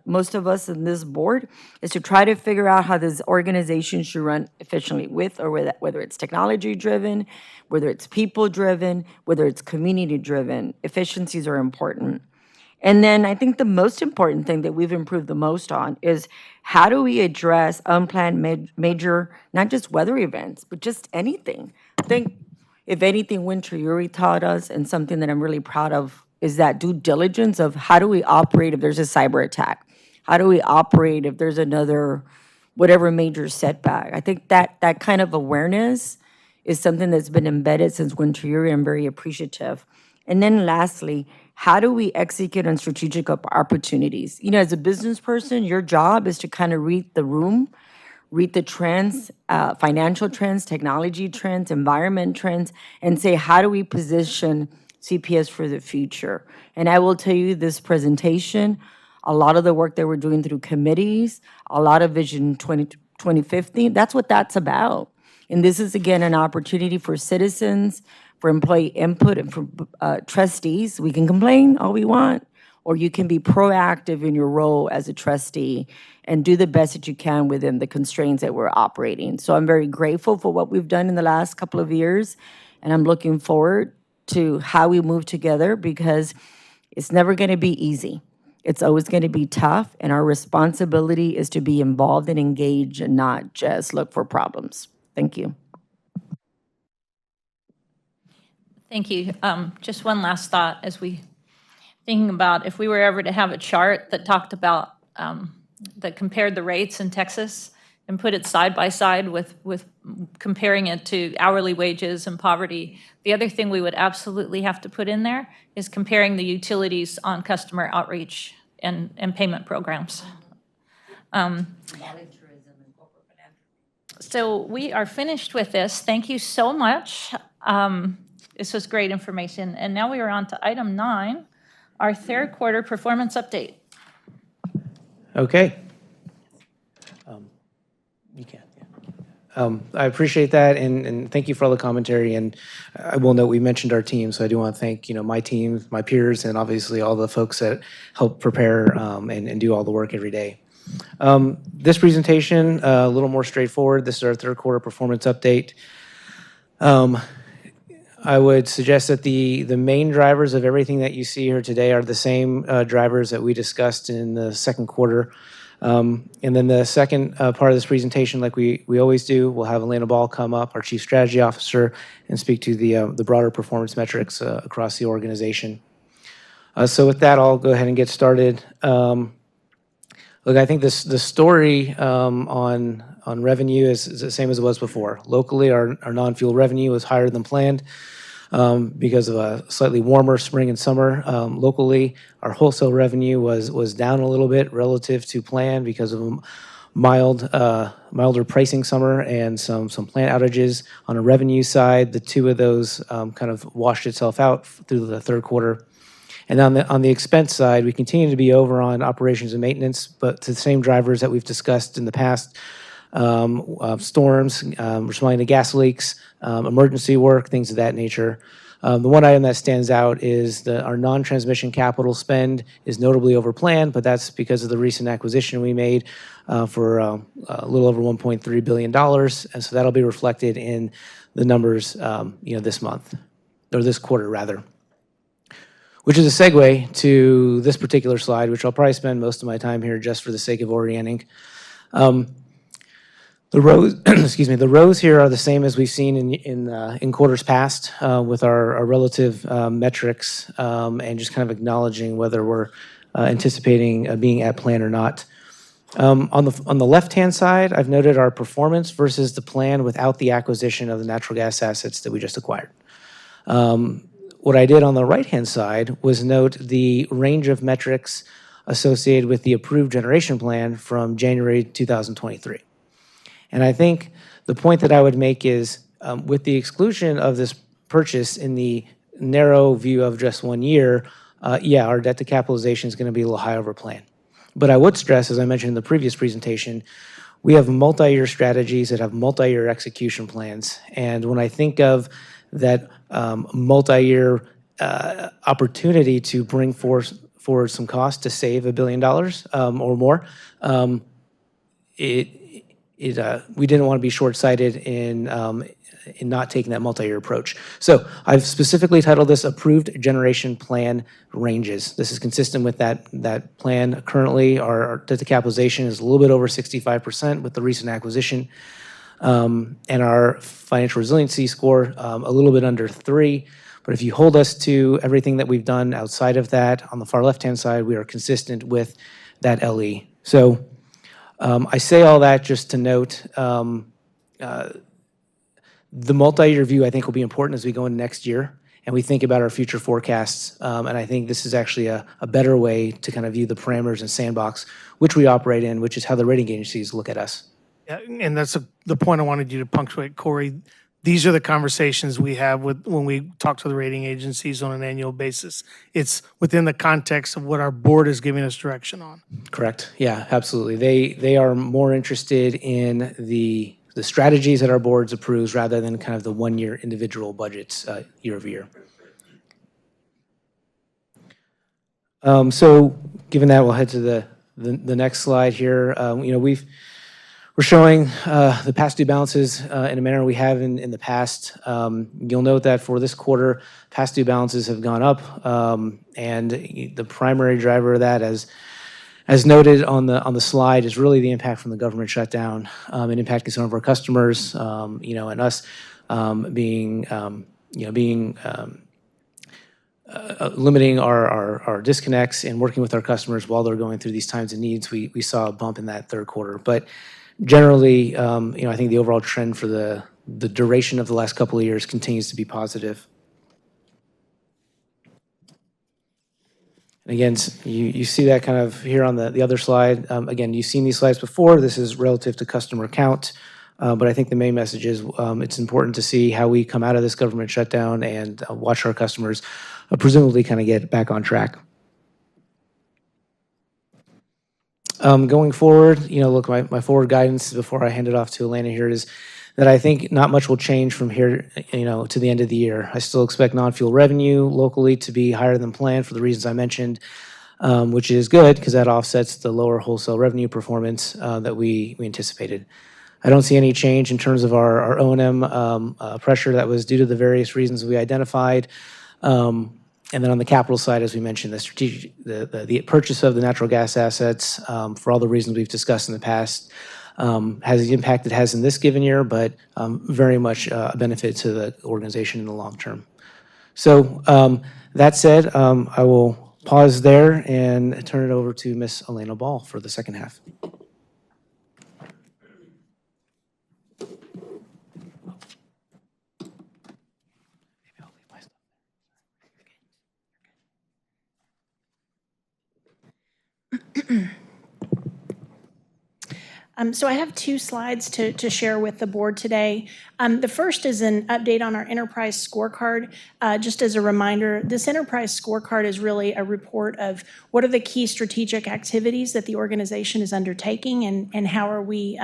most of us in this board, is to try to figure out how this organization should run efficiently with or whether it's technology-driven, whether it's people-driven, whether it's community-driven. Efficiencies are important. And then I think the most important thing that we've improved the most on is how do we address unplanned major, not just weather events, but just anything. I think if anything, Winter Uri taught us, and something that I'm really proud of, is that due diligence of how do we operate if there's a cyber attack? How do we operate if there's another, whatever major setback? I think that kind of awareness is something that's been embedded since Winter. I'm very appreciative. And then lastly, how do we execute on strategic opportunities? You know, as a business person, your job is to kind of read the room, read the trends, financial trends, technology trends, environment trends, and say, how do we position CPS for the future? And I will tell you this presentation, a lot of the work that we're doing through committees, a lot of Vision 2050, that's what that's about. And this is, again, an opportunity for citizens, for employee input, and for trustees. We can complain all we want, or you can be proactive in your role as a trustee and do the best that you can within the constraints that we're operating. So I'm very grateful for what we've done in the last couple of years, and I'm looking forward to how we move together, because it's never going to be easy. It's always going to be tough, and our responsibility is to be involved and engaged and not just look for problems. Thank you. Thank you. Just one last thought as we thinking about if we were ever to have a chart that talked about, that compared the rates in Texas and put it side by side with comparing it to hourly wages and poverty. The other thing we would absolutely have to put in there is comparing the utilities on customer outreach and payment programs. So we are finished with this. Thank you so much. This was great information. And now we are on to item 9, our third quarter performance update. Okay. You can. Yeah. I appreciate that, and thank you for all the commentary. And I will note we mentioned our team, so I do want to thank my team, my peers, and obviously all the folks that help prepare and do all the work every day. This presentation, a little more straightforward. This is our third quarter performance update. I would suggest that the main drivers of everything that you see here today are the same drivers that we discussed in the second quarter. And then the second part of this presentation, like we always do, we'll have Elena Ball come up, our Chief Strategy Officer, and speak to the broader performance metrics across the organization. So with that, I'll go ahead and get started. Look, I think the story on revenue is the same as it was before. Locally, our non-fuel revenue was higher than planned because of a slightly warmer spring and summer. Locally, our wholesale revenue was down a little bit relative to plan because of a milder pricing summer and some plant outages. On a revenue side, the two of those kind of washed itself out through the third quarter. And on the expense side, we continue to be over on operations and maintenance, but to the same drivers that we've discussed in the past. Storms, responding to gas leaks, emergency work, things of that nature. The one item that stands out is our non-transmission capital spend is notably over plan, but that's because of the recent acquisition we made for a little over $1.3 billion. And so that'll be reflected in the numbers this month, or this quarter rather. Which is a segue to this particular slide, which I'll probably spend most of my time here just for the sake of orienting. The rows, the rows here are the same as we've seen in quarters past with our relative metrics and just kind of acknowledging whether we're anticipating being at plan or not. On the left-hand side, I've noted our performance versus the plan without the acquisition of the natural gas assets that we just acquired. What I did on the right-hand side was note the range of metrics associated with the approved generation plan from January 2023. And I think the point that I would make is with the exclusion of this purchase in the narrow view of just 1 year, our debt to capitalization is going to be a little high over plan. But I would stress, as I mentioned in the previous presentation, we have multi-year strategies that have multi-year execution plans. And when I think of that multi-year opportunity to bring forward some cost to save $1 billion or more, we didn't want to be short-sighted in not taking that multi-year approach. So I've specifically titled this Approved Generation Plan Ranges. This is consistent with that plan. Currently, our debt to capitalization is a little bit over 65% with the recent acquisition. And our financial resiliency score, a little bit under 3. But if you hold us to everything that we've done outside of that, on the far left-hand side, we are consistent with that LE. So I say all that just to note The multi-year view, I think, will be important as we go into next year and we think about our future forecasts. And I think this is actually a better way to kind of view the parameters and sandbox which we operate in, which is how the rating agencies look at us. Yeah, and that's the point I wanted you to punctuate, Corey. These are the conversations we have when we talk to the rating agencies on an annual basis. It's within the context of what our board is giving us direction on. Correct. Yeah, absolutely. They are more interested in the strategies that our boards approves rather than kind of the one-year individual budgets year over year. So given that, we'll head to the next slide here. We're showing the past due balances in a manner we have in the past. You'll note that for this quarter, past due balances have gone up, and the primary driver of that, as noted on the slide, is really the impact from the government shutdown and impacting some of our customers, and us limiting our disconnects and working with our customers while they're going through these times of needs. We saw a bump in that third quarter, but generally, I think the overall trend for the duration of the last couple of years continues to be positive. And again, you see that kind of here on the other slide. Again, you've seen these slides before. This is relative to customer count, but I think the main message is it's important to see how we come out of this government shutdown and watch our customers presumably kind of get back on track. Going forward, look, my forward guidance before I hand it off to Elena here is that I think not much will change from here, to the end of the year. I still expect non-fuel revenue locally to be higher than planned for the reasons I mentioned, which is good because that offsets the lower wholesale revenue performance that we anticipated. I don't see any change in terms of our O&M pressure that was due to the various reasons we identified. And then on the capital side, as we mentioned, the purchase of the natural gas assets, for all the reasons we've discussed in the past, has the impact it has in this given year, but very much a benefit to the organization in the long term. So that said, I will pause there and turn it over to Ms. Elena Ball for the second half. So I have two slides to share with the board today. The first is an update on our enterprise scorecard. Just as a reminder, this enterprise scorecard is really a report of what are the key strategic activities that the organization is undertaking and how are we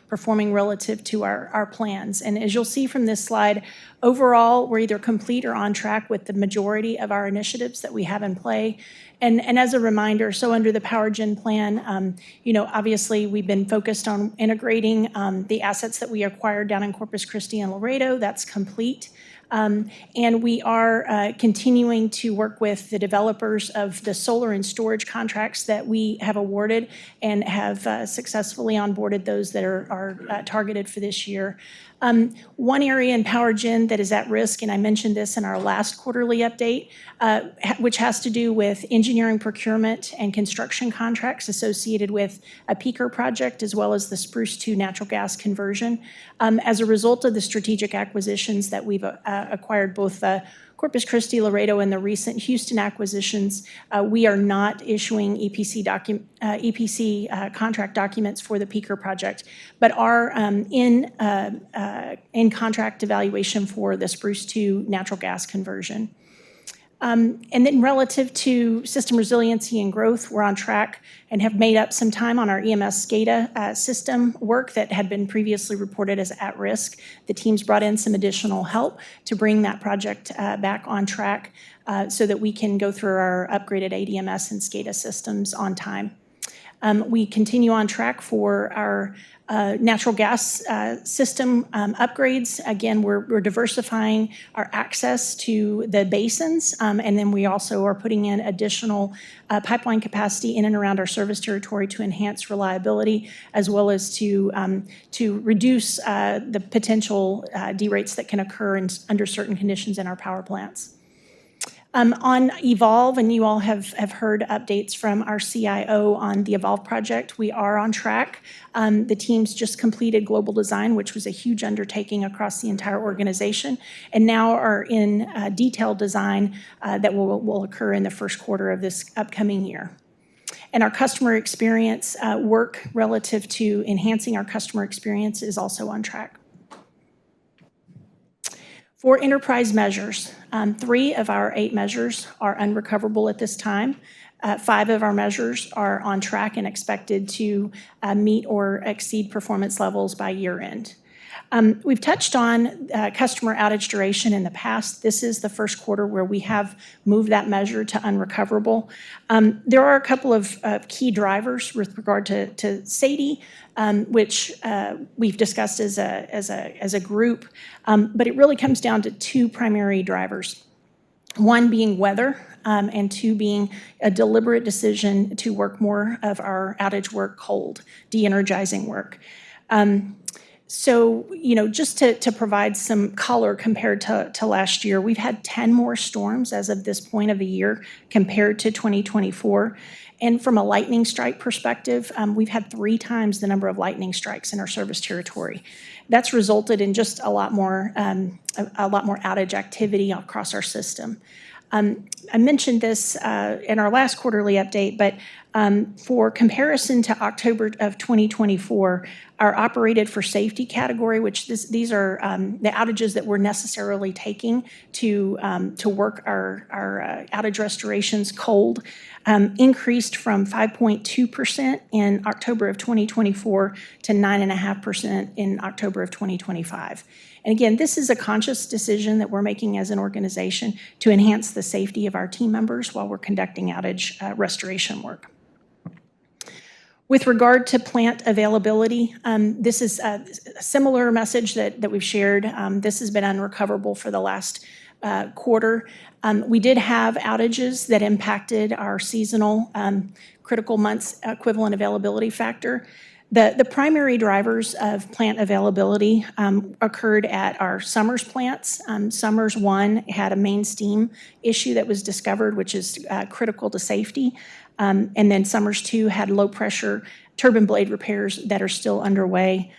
performing relative to our plans. And as you'll see from this slide, overall, we're either complete or on track with the majority of our initiatives that we have in play. And as a reminder, so under the Power Gen plan, obviously we've been focused on integrating the assets that we acquired down in Corpus Christi and Laredo. That's complete. And we are continuing to work with the developers of the solar and storage contracts that we have awarded and have successfully onboarded those that are targeted for this year. One area in Power Gen that is at risk, and I mentioned this in our last quarterly update, which has to do with engineering procurement and construction contracts associated with a peaker project as well as the Spruce 2 natural gas conversion. As a result of the strategic acquisitions that we've acquired, both Corpus Christi, Laredo, and the recent Houston acquisitions, we are not issuing EPC contract documents for the peaker project, but are in contract evaluation for the Spruce 2 natural gas conversion. And then relative to system resiliency and growth, we're on track and have made up some time on our EMS SCADA system work that had been previously reported as at risk. The teams brought in some additional help to bring that project back on track so that we can go through our upgraded ADMS and SCADA systems on time. We continue on track for our natural gas system upgrades. Again, we're diversifying our access to the basins, and then we also are putting in additional pipeline capacity in and around our service territory to enhance reliability, as well as to reduce the potential derates that can occur under certain conditions in our power plants. On Evolve, and you all have heard updates from our CIO on the Evolve project, we are on track. The teams just completed global design, which was a huge undertaking across the entire organization, and now are in detailed design that will occur in the first quarter of this upcoming year. And our customer experience work relative to enhancing our customer experience is also on track. For enterprise measures, 3 of our 8 measures are unrecoverable at this time. 5 of our measures are on track and expected to meet or exceed performance levels by year end. We've touched on customer outage duration in the past. This is the first quarter where we have moved that measure to unrecoverable. There are a couple of key drivers with regard to SAIDI, which we've discussed as a group, but it really comes down to 2 primary drivers. One being weather, and 2 being a deliberate decision to work more of our outage work cold, de-energizing work. So, just to provide some color compared to last year, we've had 10 more storms as of this point of the year compared to 2024. And from a lightning strike perspective, we've had 3 times the number of lightning strikes in our service territory. That's resulted in just a lot more outage activity across our system. I mentioned this in our last quarterly update, but for comparison to October of 2024, our operated for safety category, which these are the outages that we're necessarily taking to work our outage restorations cold, increased from 5.2% in October of 2024 to 9.5% in October of 2025. And again, this is a conscious decision that we're making as an organization to enhance the safety of our team members while we're conducting outage restoration work. With regard to plant availability, this is a similar message that we've shared. This has been unrecoverable for the last quarter. We did have outages that impacted our seasonal critical months equivalent availability factor. The primary drivers of plant availability occurred at our Summers plants. Summers 1 had a main steam issue that was discovered, which is critical to safety. And then Summers 2 had low pressure turbine blade repairs that are still underway.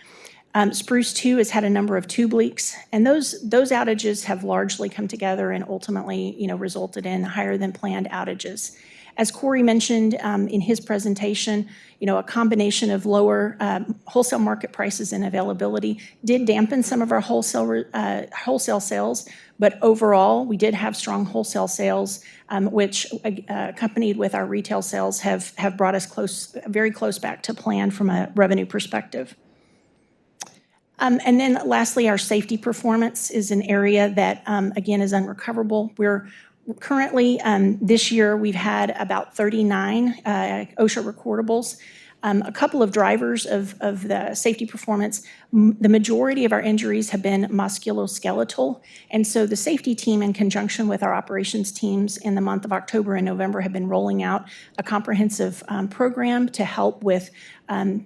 Spruce 2 has had a number of tube leaks, and those outages have largely come together and ultimately, resulted in higher than planned outages. As Corey mentioned in his presentation, a combination of lower wholesale market prices and availability did dampen some of our wholesale sales, but overall, we did have strong wholesale sales, which accompanied with our retail sales have brought us very close back to plan from a revenue perspective. And then lastly, our safety performance is an area that, again, is unrecoverable. We're currently, this year, we've had about 39 OSHA recordables. A couple of drivers of the safety performance, the majority of our injuries have been musculoskeletal, and so the safety team, in conjunction with our operations teams in the month of October and November, have been rolling out a comprehensive program to help with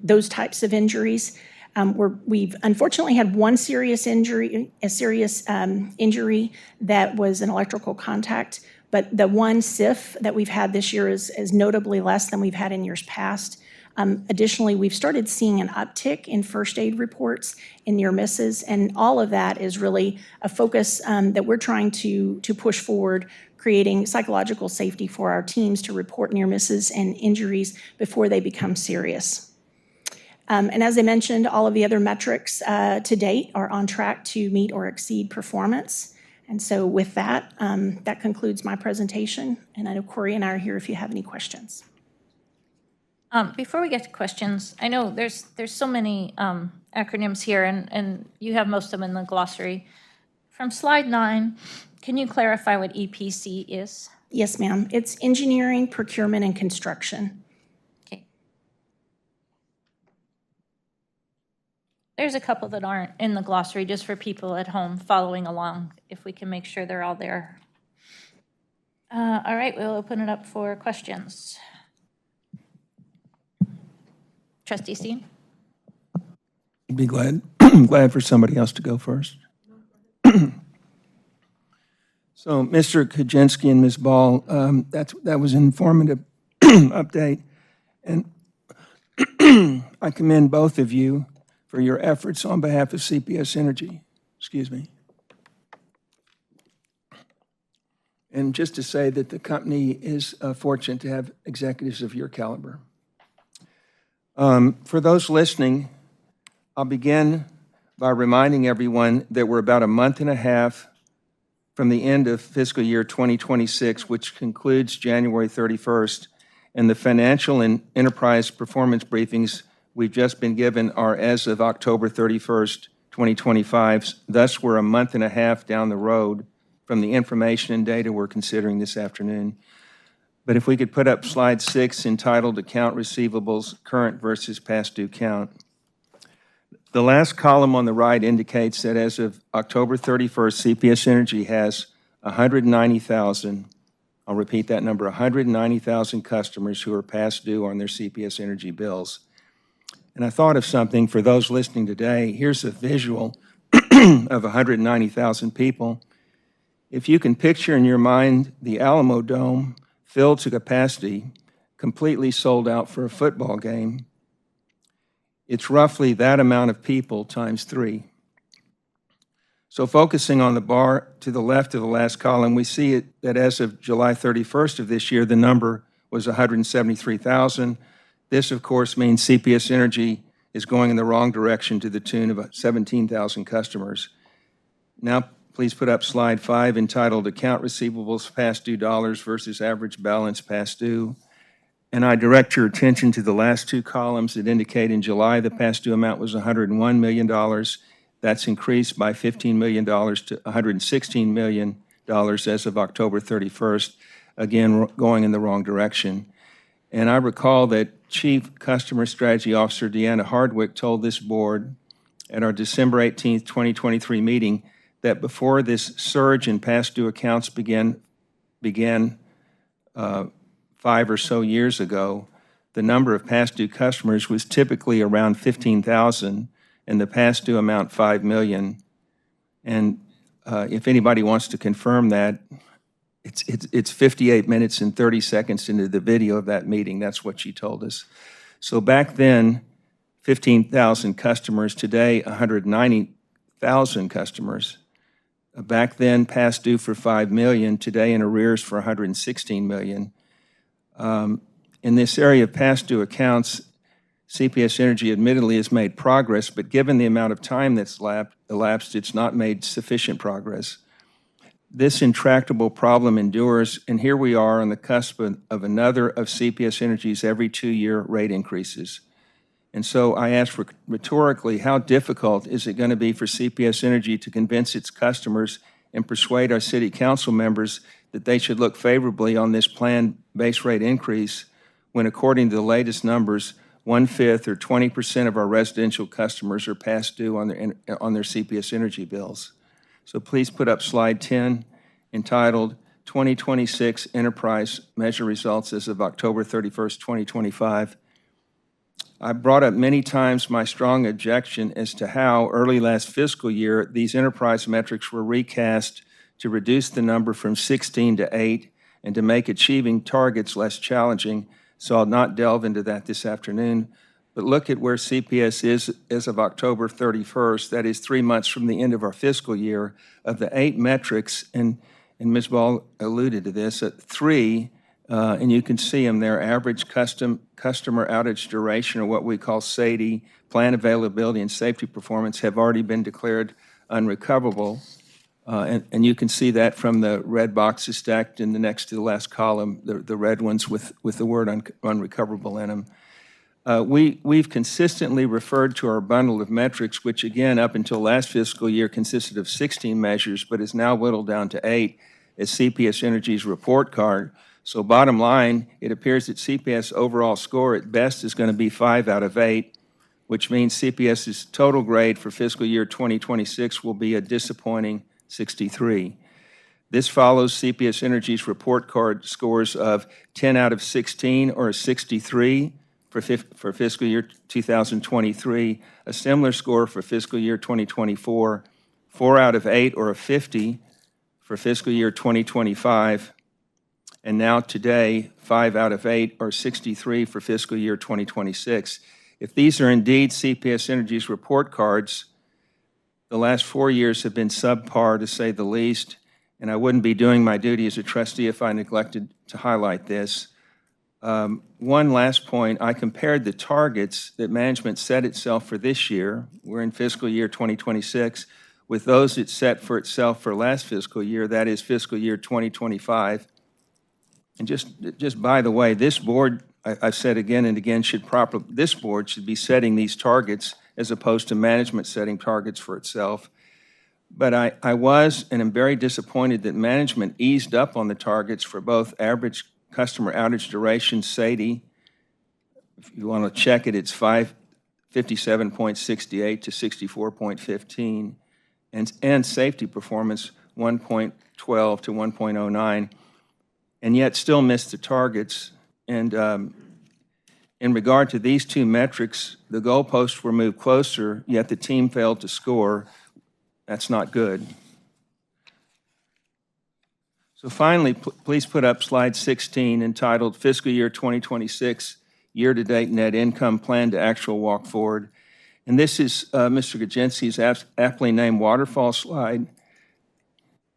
those types of injuries. We've unfortunately had one serious injury, that was an electrical contact, but the one SIF that we've had this year is notably less than we've had in years past. Additionally, we've started seeing an uptick in first aid reports in near misses, and all of that is really a focus that we're trying to push forward, creating psychological safety for our teams to report near misses and injuries before they become serious. And as I mentioned, all of the other metrics to date are on track to meet or exceed performance. And so with that, that concludes my presentation. And I know Corey and I are here if you have any questions. Before we get to questions, I know there's so many acronyms here, and you have most of them in the glossary. From slide 9, can you clarify what EPC is? Yes, ma'am. It's engineering, procurement, and construction. Okay. There's a couple that aren't in the glossary, just for people at home following along, if we can make sure they're all there. All right, we'll open it up for questions. Trustee Steen? I'd be glad for somebody else to go first. So, Mr. Kaczynski and Ms. Ball, that was an informative update, and I commend both of you for your efforts on behalf of CPS Energy. Excuse me. And just to say that the company is fortunate to have executives of your caliber. For those listening, I'll begin by reminding everyone that we're about a month and a half from the end of fiscal year 2026, which concludes January 31st, and the financial and enterprise performance briefings we've just been given are as of October 31st, 2025. Thus, we're a month and a half down the road from the information and data we're considering this afternoon. But if we could put up slide 6 entitled Account Receivables Current versus Past Due Count. The last column on the right indicates that as of October 31st, CPS Energy has 190,000, I'll repeat that number, 190,000 customers who are past due on their CPS Energy bills. And I thought of something for those listening today. Here's a visual of 190,000 people. If you can picture in your mind the Alamo Dome filled to capacity, completely sold out for a football game, it's roughly that amount of people times 3. So focusing on the bar to the left of the last column, we see that as of July 31st of this year, the number was 173,000. This, of course, means CPS Energy is going in the wrong direction to the tune of 17,000 customers. Now, please put up slide 5 entitled Account Receivables Past Due Dollars versus Average Balance Past Due. And I direct your attention to the last 2 columns that indicate in July the past due amount was $101 million. That's increased by $15 million to $116 million as of October 31st, again, going in the wrong direction. And I recall that Chief Customer Strategy Officer Deanna Hardwick told this board at our December 18th, 2023 meeting that before this surge in past due accounts began 5 or so years ago, the number of past due customers was typically around 15,000, and the past due amount 5 million. And if anybody wants to confirm that, it's 58 minutes and 30 seconds into the video of that meeting. That's what she told us. So back then, 15,000 customers. Today, 190,000 customers. Back then, past due for 5 million. Today, in arrears for 116 million. In this area of past due accounts, CPS Energy admittedly has made progress, but given the amount of time that's elapsed, it's not made sufficient progress. This intractable problem endures, and here we are on the cusp of another of CPS Energy's every 2-year rate increases. And so I ask rhetorically, how difficult is it going to be for CPS Energy to convince its customers and persuade our city council members that they should look favorably on this planned base rate increase when, according to the latest numbers, 1/5 or 20% of our residential customers are past due on their CPS Energy bills. So please put up slide 10 entitled 2026 Enterprise Measure Results as of October 31st, 2025. I brought up many times my strong objection as to how early last fiscal year these enterprise metrics were recast to reduce the number from 16 to 8 and to make achieving targets less challenging, so I'll not delve into that this afternoon. But look at where CPS is as of October 31st, that is 3 months from the end of our fiscal year. Of the 8 metrics, and Ms. Ball alluded to this, at 3, and you can see them there, average customer outage duration, or what we call SAIDI, plan availability and safety performance, have already been declared unrecoverable. And you can see that from the red boxes stacked in the next to the last column, the red ones with the word unrecoverable in them. We've consistently referred to our bundle of metrics, which again, up until last fiscal year, consisted of 16 measures, but is now whittled down to 8 as CPS Energy's report card. So bottom line, it appears that CPS overall score at best is going to be 5 out of 8, which means CPS's total grade for fiscal year 2026 will be a disappointing 63. This follows CPS Energy's report card scores of 10 out of 16 or a 63 for fiscal year 2023, a similar score for fiscal year 2024, 4 out of 8 or a 50 for fiscal year 2025, and now today, 5 out of 8 are 63 for fiscal year 2026. If these are indeed CPS Energy's report cards, the last 4 years have been subpar, to say the least, and I wouldn't be doing my duty as a trustee if I neglected to highlight this. One last point, I compared the targets that management set itself for this year, we're in fiscal year 2026, with those it set for itself for last fiscal year, that is fiscal year 2025. And just by the way, this board, I've said again and again, this board should be setting these targets as opposed to management setting targets for itself. But I was and am very disappointed that management eased up on the targets for both average customer outage duration, SAIDI. If you want to check it, it's 57.68 to 64.15, and safety performance 1.12 to 1.09, and yet still missed the targets. And in regard to these two metrics, the goalposts were moved closer, yet the team failed to score. That's not good. So finally, please put up slide 16 entitled Fiscal Year 2026 Year-to-Date Net Income Plan to Actual Walk Forward. And this is Mr. Gajinsky's aptly named waterfall slide.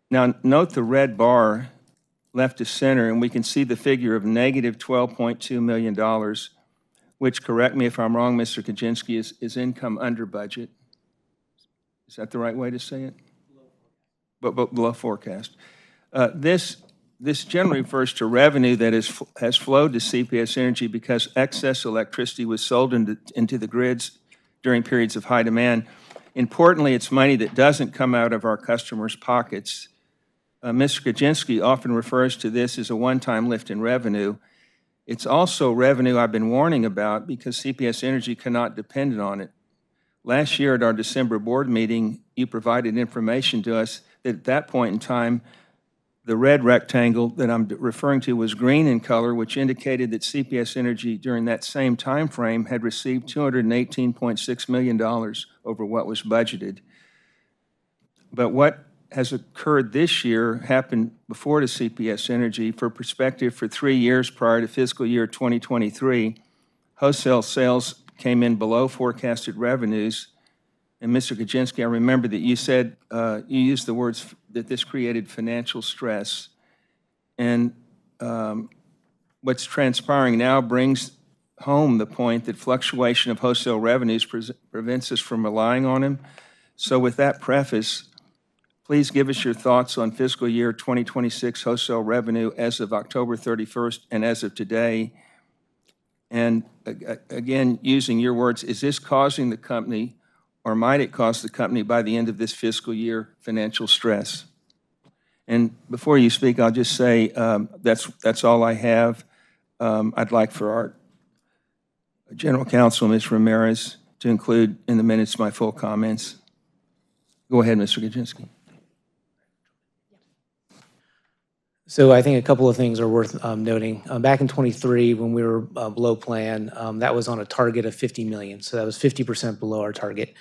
Now note the red bar left to center, and we can see the figure of negative $12.2 million, which, correct me if I'm wrong, Mr. Gajinsky, is income under budget. Is that the right way to say it? But below forecast. This generally refers to revenue that has flowed to CPS Energy because excess electricity was sold into the grids during periods of high demand. Importantly, it's money that doesn't come out of our customers' pockets. Mr. Gajinsky often refers to this as a one-time lift in revenue. It's also revenue I've been warning about because CPS Energy cannot depend on it. Last year at our December board meeting, you provided information to us that at that point in time, the red rectangle that I'm referring to was green in color, which indicated that CPS Energy during that same time frame had received $218.6 million over what was budgeted. But what has occurred this year happened before to CPS Energy. For perspective, for 3 years prior to fiscal year 2023, wholesale sales came in below forecasted revenues. And Mr. Gajinsky, I remember that you said, you used the words that this created financial stress. And what's transpiring now brings home the point that fluctuation of wholesale revenues prevents us from relying on them. So with that preface, please give us your thoughts on fiscal year 2026 wholesale revenue as of October 31st and as of today. And again, using your words, is this causing the company, or might it cause the company by the end of this fiscal year, financial stress? And before you speak, I'll just say that's all I have. I'd like for our General Counsel, Ms. Ramirez, to include in the minutes my full comments. Go ahead, Mr. Gajinsky. So I think a couple of things are worth noting. Back in '23, when we were below plan, that was on a target of 50 million. So that was 50% below our target.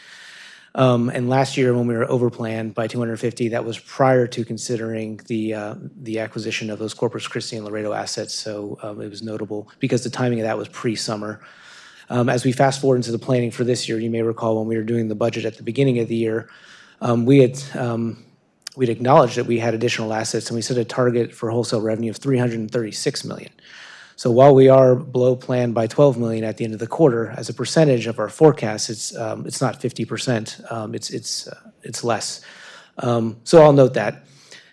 And last year, when we were over plan by 250, that was prior to considering the acquisition of those Corpus Christi and Laredo assets. So it was notable because the timing of that was pre-summer. As we fast forward into the planning for this year, you may recall when we were doing the budget at the beginning of the year, we'd acknowledged that we had additional assets, and we set a target for wholesale revenue of $336 million. So while we are below plan by $12 million at the end of the quarter, as a percentage of our forecast, it's not 50%. It's less. So I'll note that.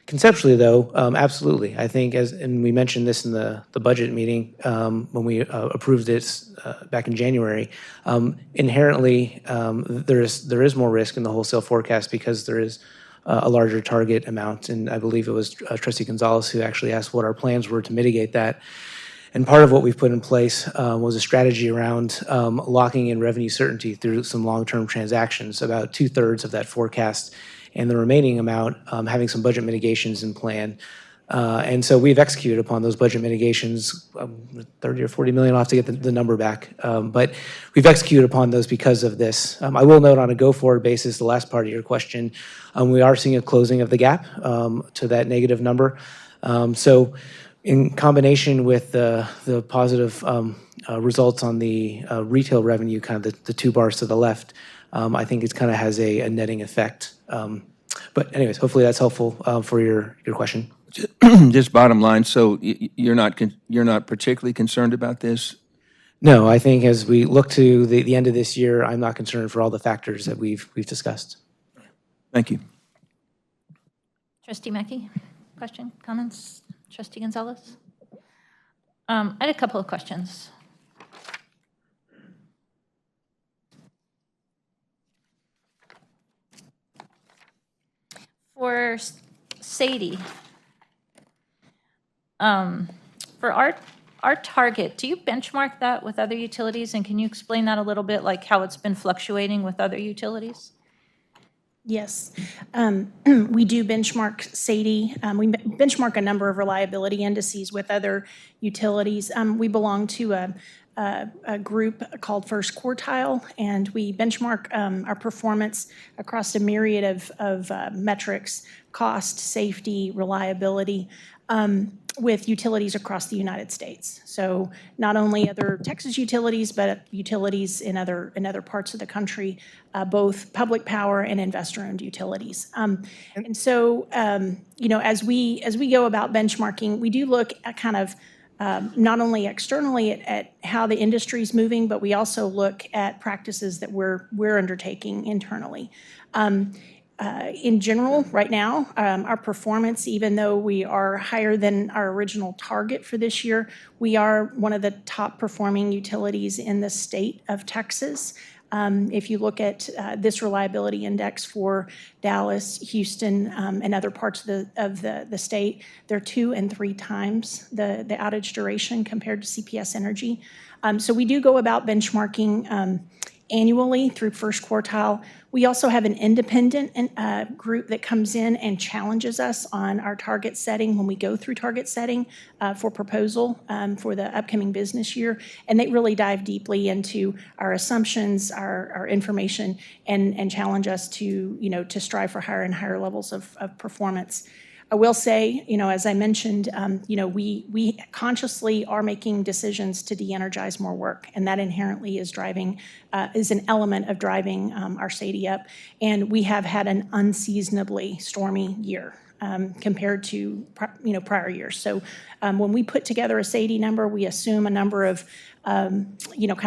Conceptually, though, absolutely. I think, and we mentioned this in the budget meeting when we approved this back in January, inherently there is more risk in the wholesale forecast because there is a larger target amount. And I believe it was Trustee Gonzalez who actually asked what our plans were to mitigate that. And part of what we've put in place was a strategy around locking in revenue certainty through some long-term transactions, about 2/3 of that forecast, and the remaining amount having some budget mitigations in plan And so we've executed upon those budget mitigations, 30 or 40 million, I'll have to get the number back. But we've executed upon those because of this. I will note on a go-forward basis, the last part of your question, we are seeing a closing of the gap to that negative number. So in combination with the positive results on the retail revenue, kind of the two bars to the left, I think it kind of has a netting effect. But anyways, hopefully that's helpful for your question. Just bottom line, so you're not particularly concerned about this? No, I think as we look to the end of this year, I'm not concerned for all the factors that we've discussed. Thank you. Trustee Mackey, question, comments? Trustee Gonzalez? I had a couple of questions. For Sadie, for our target, do you benchmark that with other utilities? And can you explain that a little bit, like how it's been fluctuating with other utilities? Yes. We do benchmark Sadie. We benchmark a number of reliability indices with other utilities. We belong to a group called First Quartile, and we benchmark our performance across a myriad of metrics: cost, safety, reliability, with utilities across the United States. So not only other Texas utilities, but utilities in other parts of the country, both public power and investor-owned utilities. And so, as we go about benchmarking, we do look at kind of not only externally at how the industry is moving, but we also look at practices that we're undertaking internally. In general, right now, our performance, even though we are higher than our original target for this year, we are one of the top performing utilities in the state of Texas. If you look at this reliability index for Dallas, Houston, and other parts of the state, they're 2 and 3 times the outage duration compared to CPS Energy. So we do go about benchmarking annually through First Quartile. We also have an independent group that comes in and challenges us on our target setting when we go through target setting for proposal for the upcoming business year. And they really dive deeply into our assumptions, our information, and challenge us to strive for higher and higher levels of performance. I will say, as I mentioned, we consciously are making decisions to de-energize more work, and that inherently is an element of driving our SAIDI up. And we have had an unseasonably stormy year compared to prior years. So when we put together a SAIDI number, we assume a number of kind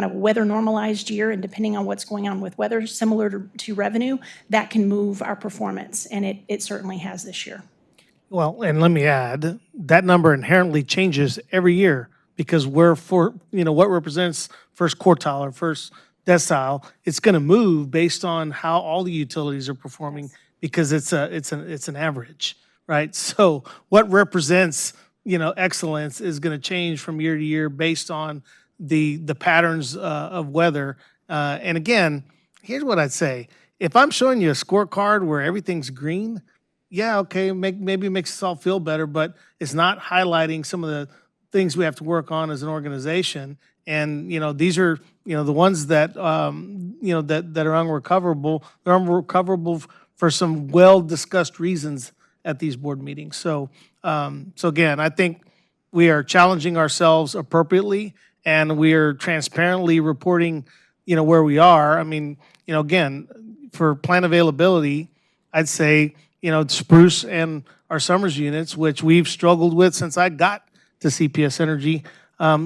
of weather normalized year, and depending on what's going on with weather, similar to revenue, that can move our performance, and it certainly has this year. Well, and let me add, that number inherently changes every year because what represents first quartile or first decile, it's going to move based on how all the utilities are performing because it's an average, right? So what represents, excellence is going to change from year to year based on the patterns of weather. And again, here's what I'd say. If I'm showing you a scorecard where everything's green, yeah, okay, maybe it makes us all feel better, but it's not highlighting some of the things we have to work on as an organization. And, these are, the ones that, that are unrecoverable. They're unrecoverable for some well-discussed reasons at these board meetings. So again, I think we are challenging ourselves appropriately, and we are transparently reporting, where we are. I mean, again, for plant availability, I'd say, Spruce and our Summers units, which we've struggled with since I got to CPS Energy,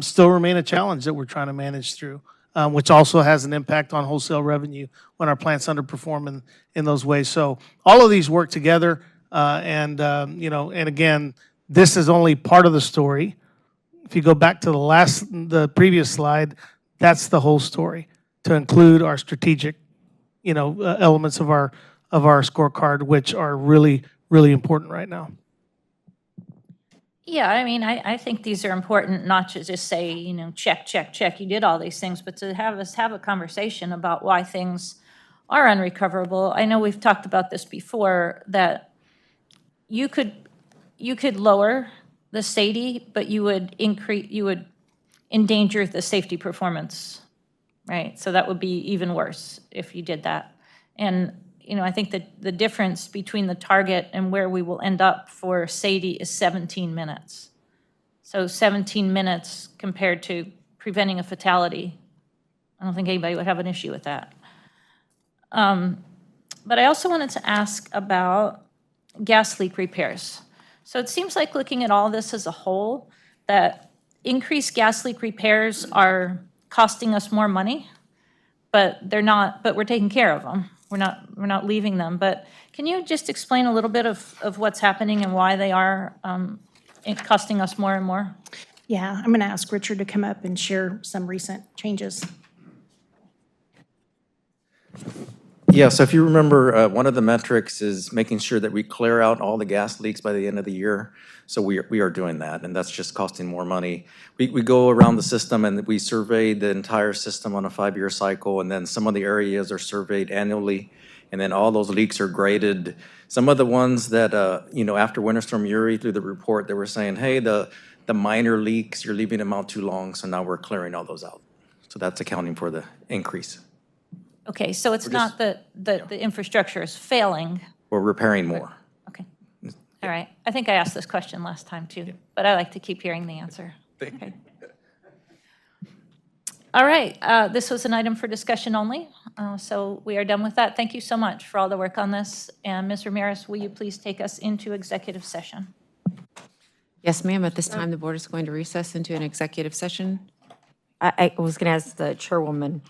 still remain a challenge that we're trying to manage through, which also has an impact on wholesale revenue when our plants underperform in those ways. So all of these work together, and again, this is only part of the story. If you go back to the previous slide, that's the whole story, to include our strategic, elements of our scorecard, which are really, really important right now. Yeah, I mean, I think these are important, not to just say, check, check, check, you did all these things, but to have us have a conversation about why things are unrecoverable. I know we've talked about this before, that you could you could lower the SAIDI, but you would endanger the safety performance, right? So that would be even worse if you did that. And, I think that the difference between the target and where we will end up for SAIDI is 17 minutes. So 17 minutes compared to preventing a fatality, I don't think anybody would have an issue with that. But I also wanted to ask about gas leak repairs. So it seems like looking at all this as a whole, that increased gas leak repairs are costing us more money, but we're taking care of them. We're not leaving them. But can you just explain a little bit of what's happening and why they are costing us more and more? Yeah, I'm going to ask Richard to come up and share some recent changes. Yeah, so if you remember, one of the metrics is making sure that we clear out all the gas leaks by the end of the year. So we are doing that, and that's just costing more money. We go around the system and we survey the entire system on a 5-year cycle, and then some of the areas are surveyed annually, and then all those leaks are graded. Some of the ones that, after Winter Storm Uri, through the report, they were saying, hey, the minor leaks, you're leaving them out too long, so now we're clearing all those out. So that's accounting for the increase. Okay, so it's not that the infrastructure is failing. We're repairing more. Okay. All right. I think I asked this question last time too, but I like to keep hearing the answer. Okay. All right. This was an item for discussion only, so we are done with that. Thank you so much for all the work on this. And Ms. Ramirez, will you please take us into executive session? Yes, ma'am. At this time, the board is going to recess into an executive session. I was going to ask the chairwoman.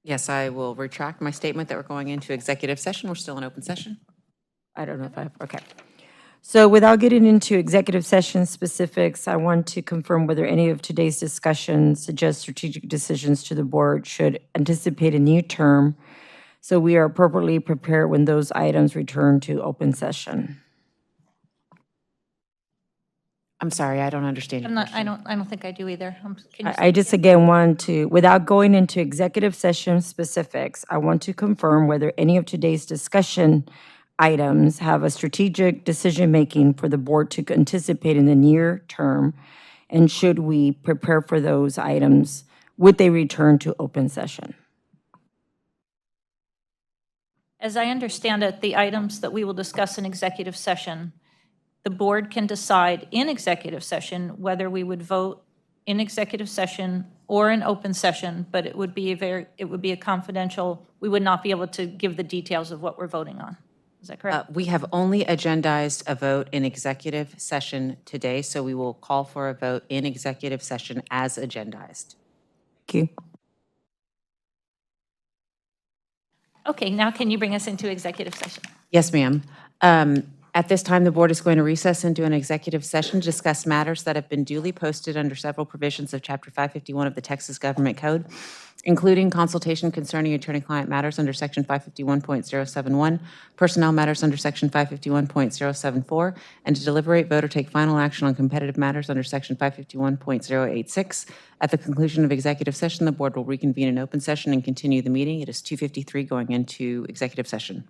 Yes, I will retract my statement that we're going into executive session. We're still in open session. I don't know if I have, okay. So without getting into executive session specifics, I want to confirm whether any of today's discussions suggest strategic decisions to the board should anticipate a new term, so we are appropriately prepared when those items return to open session. I'm sorry, I don't understand your question. I don't think I do either. Can you I just again want to, without going into executive session specifics, I want to confirm whether any of today's discussion items have a strategic decision-making for the board to anticipate in the near term, and should we prepare for those items, would they return to open session? As I understand it, the items that we will discuss in executive session, the board can decide in executive session whether we would vote in executive session or in open session, but it would be a confidential, we would not be able to give the details of what we're voting on. Is that correct? We have only agendized a vote in executive session today, so we will call for a vote in executive session as agendized. Thank you. Okay, now can you bring us into executive session? Yes, ma'am. At this time, the board is going to recess into an executive session to discuss matters that have been duly posted under several provisions of Chapter 551 of the Texas Government Code, including consultation concerning attorney-client matters under Section 551.071, personnel matters under Section 551.074, and to deliberate, vote, or take final action on competitive matters under Section 551.086. At the conclusion of executive session, the board will reconvene in open session and continue the meeting. It is 2:53 going into executive session.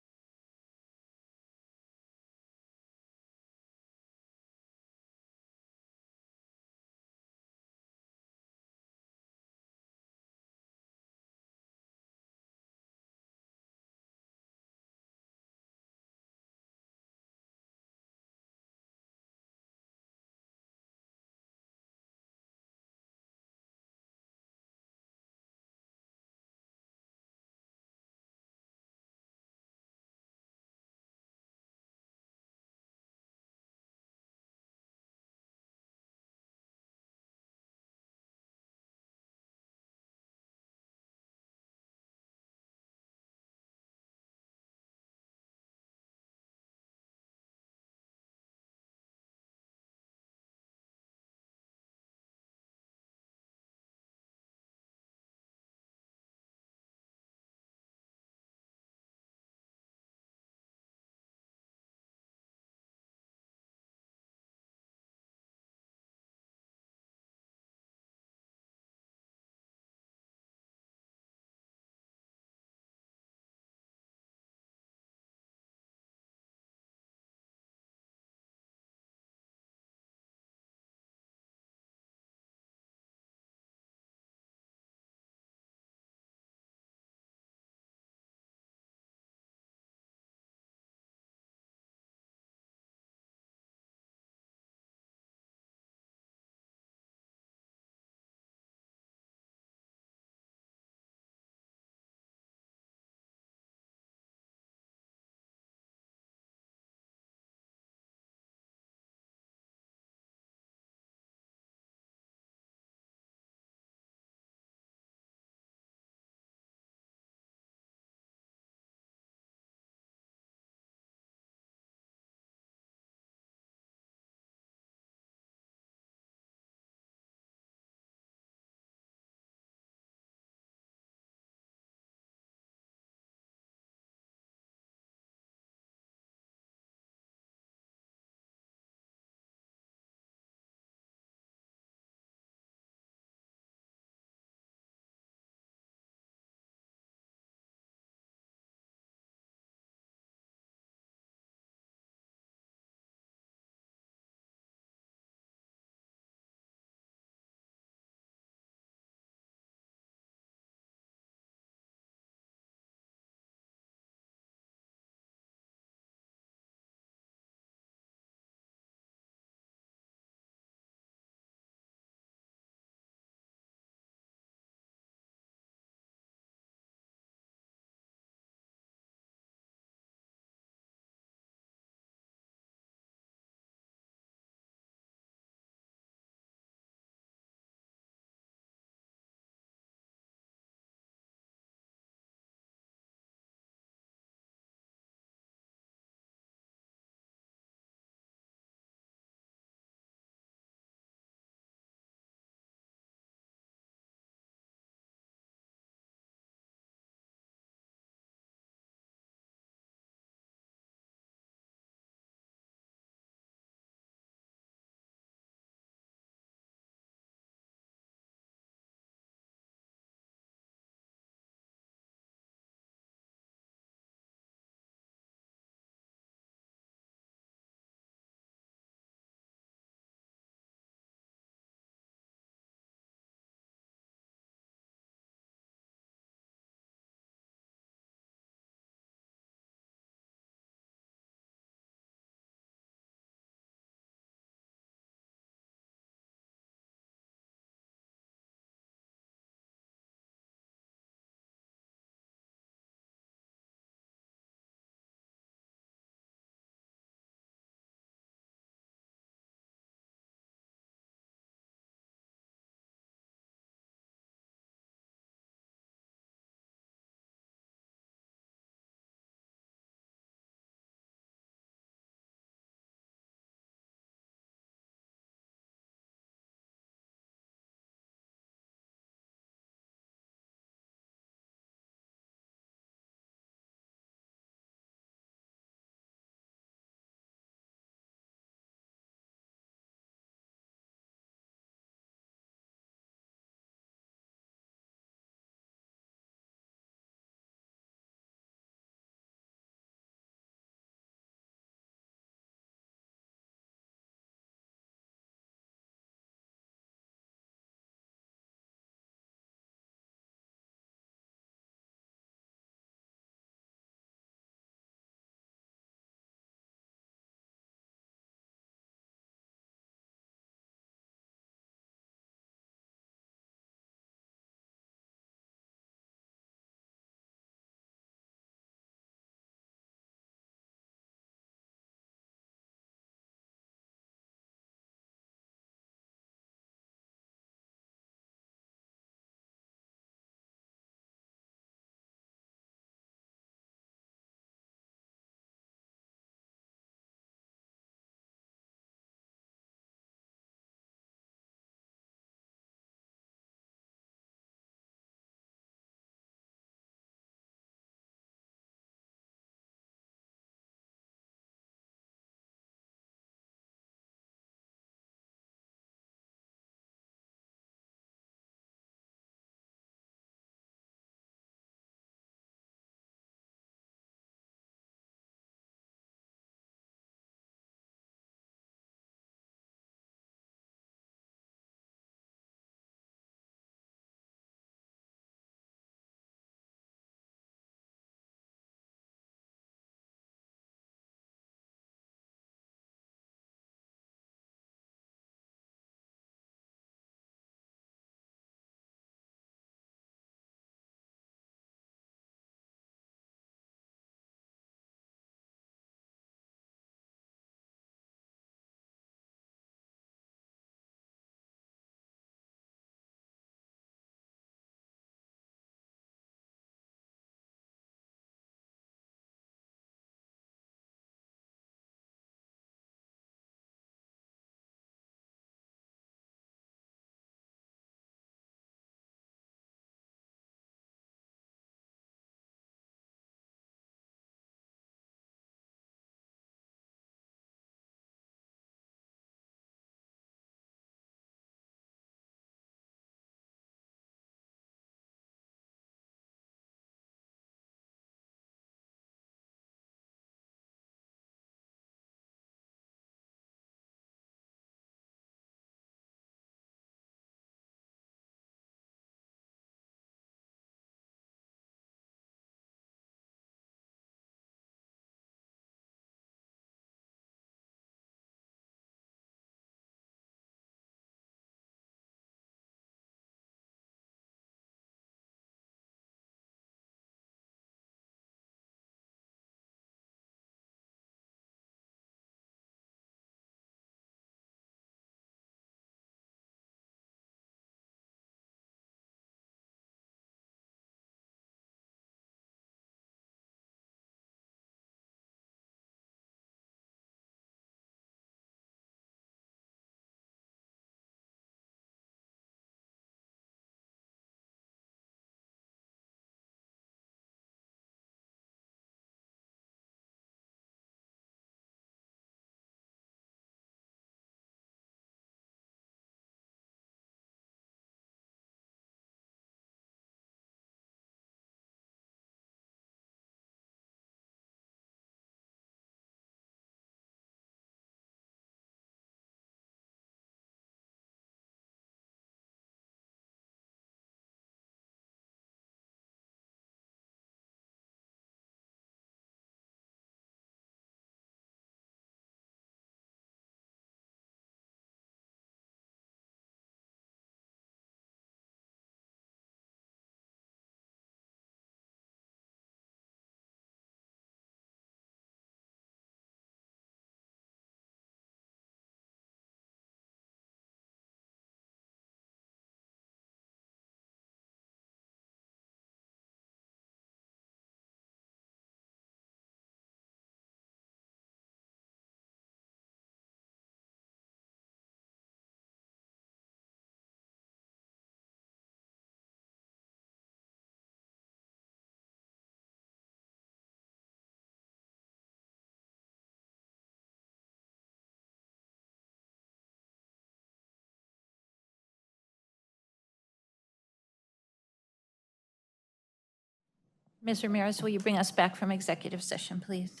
Ms. Ramirez, will you bring us back from executive session, please?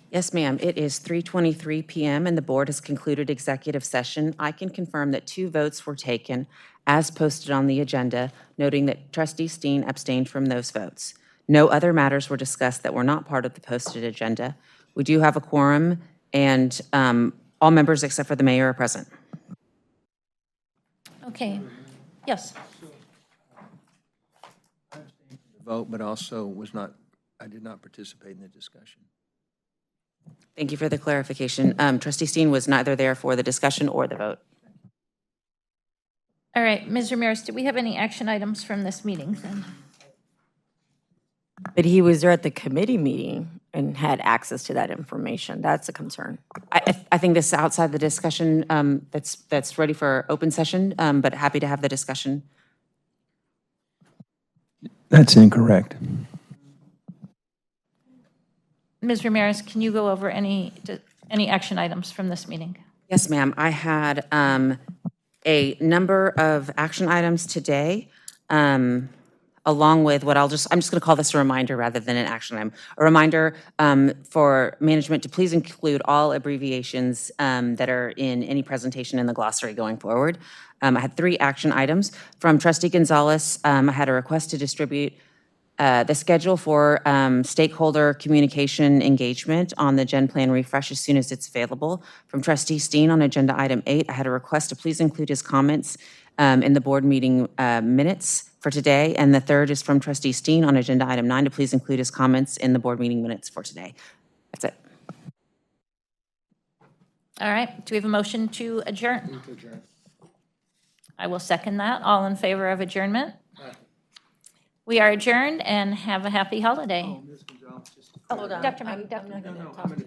Yes, ma'am. It is 3:23 PM and the board has concluded executive session. I can confirm that 2 votes were taken as posted on the agenda, noting that Trustee Steen abstained from those votes. No other matters were discussed that were not part of the posted agenda. We do have a quorum, and all members except for the mayor are present. Okay, yes. Vote, but also I did not participate in the discussion. Thank you for the clarification. Trustee Steen was neither there for the discussion or the vote. All right, Ms. Ramirez, do we have any action items from this meeting then? But he was there at the committee meeting and had access to that information. That's a concern. I think this is outside the discussion that's ready for open session, but happy to have the discussion. That's incorrect. Ms. Ramirez, can you go over any action items from this meeting? Yes, ma'am. I had a number of action items today, along with what I'm just going to call this a reminder rather than an action item. A reminder for management to please include all abbreviations that are in any presentation in the glossary going forward. I had 3 action items. From Trustee Gonzalez, I had a request to distribute the schedule for stakeholder communication engagement on the Gen Plan refresh as soon as it's available. From Trustee Steen on agenda item 8, I had a request to please include his comments in the board meeting minutes for today. And the third is from Trustee Steen on agenda item 9 to please include his comments in the board meeting minutes for today. That's it. All right, do we have a motion to adjourn? I will second that. All in favor of adjournment? We are adjourned and have a happy holiday. Hold on. Dr. Maggie, Dr. Maggie.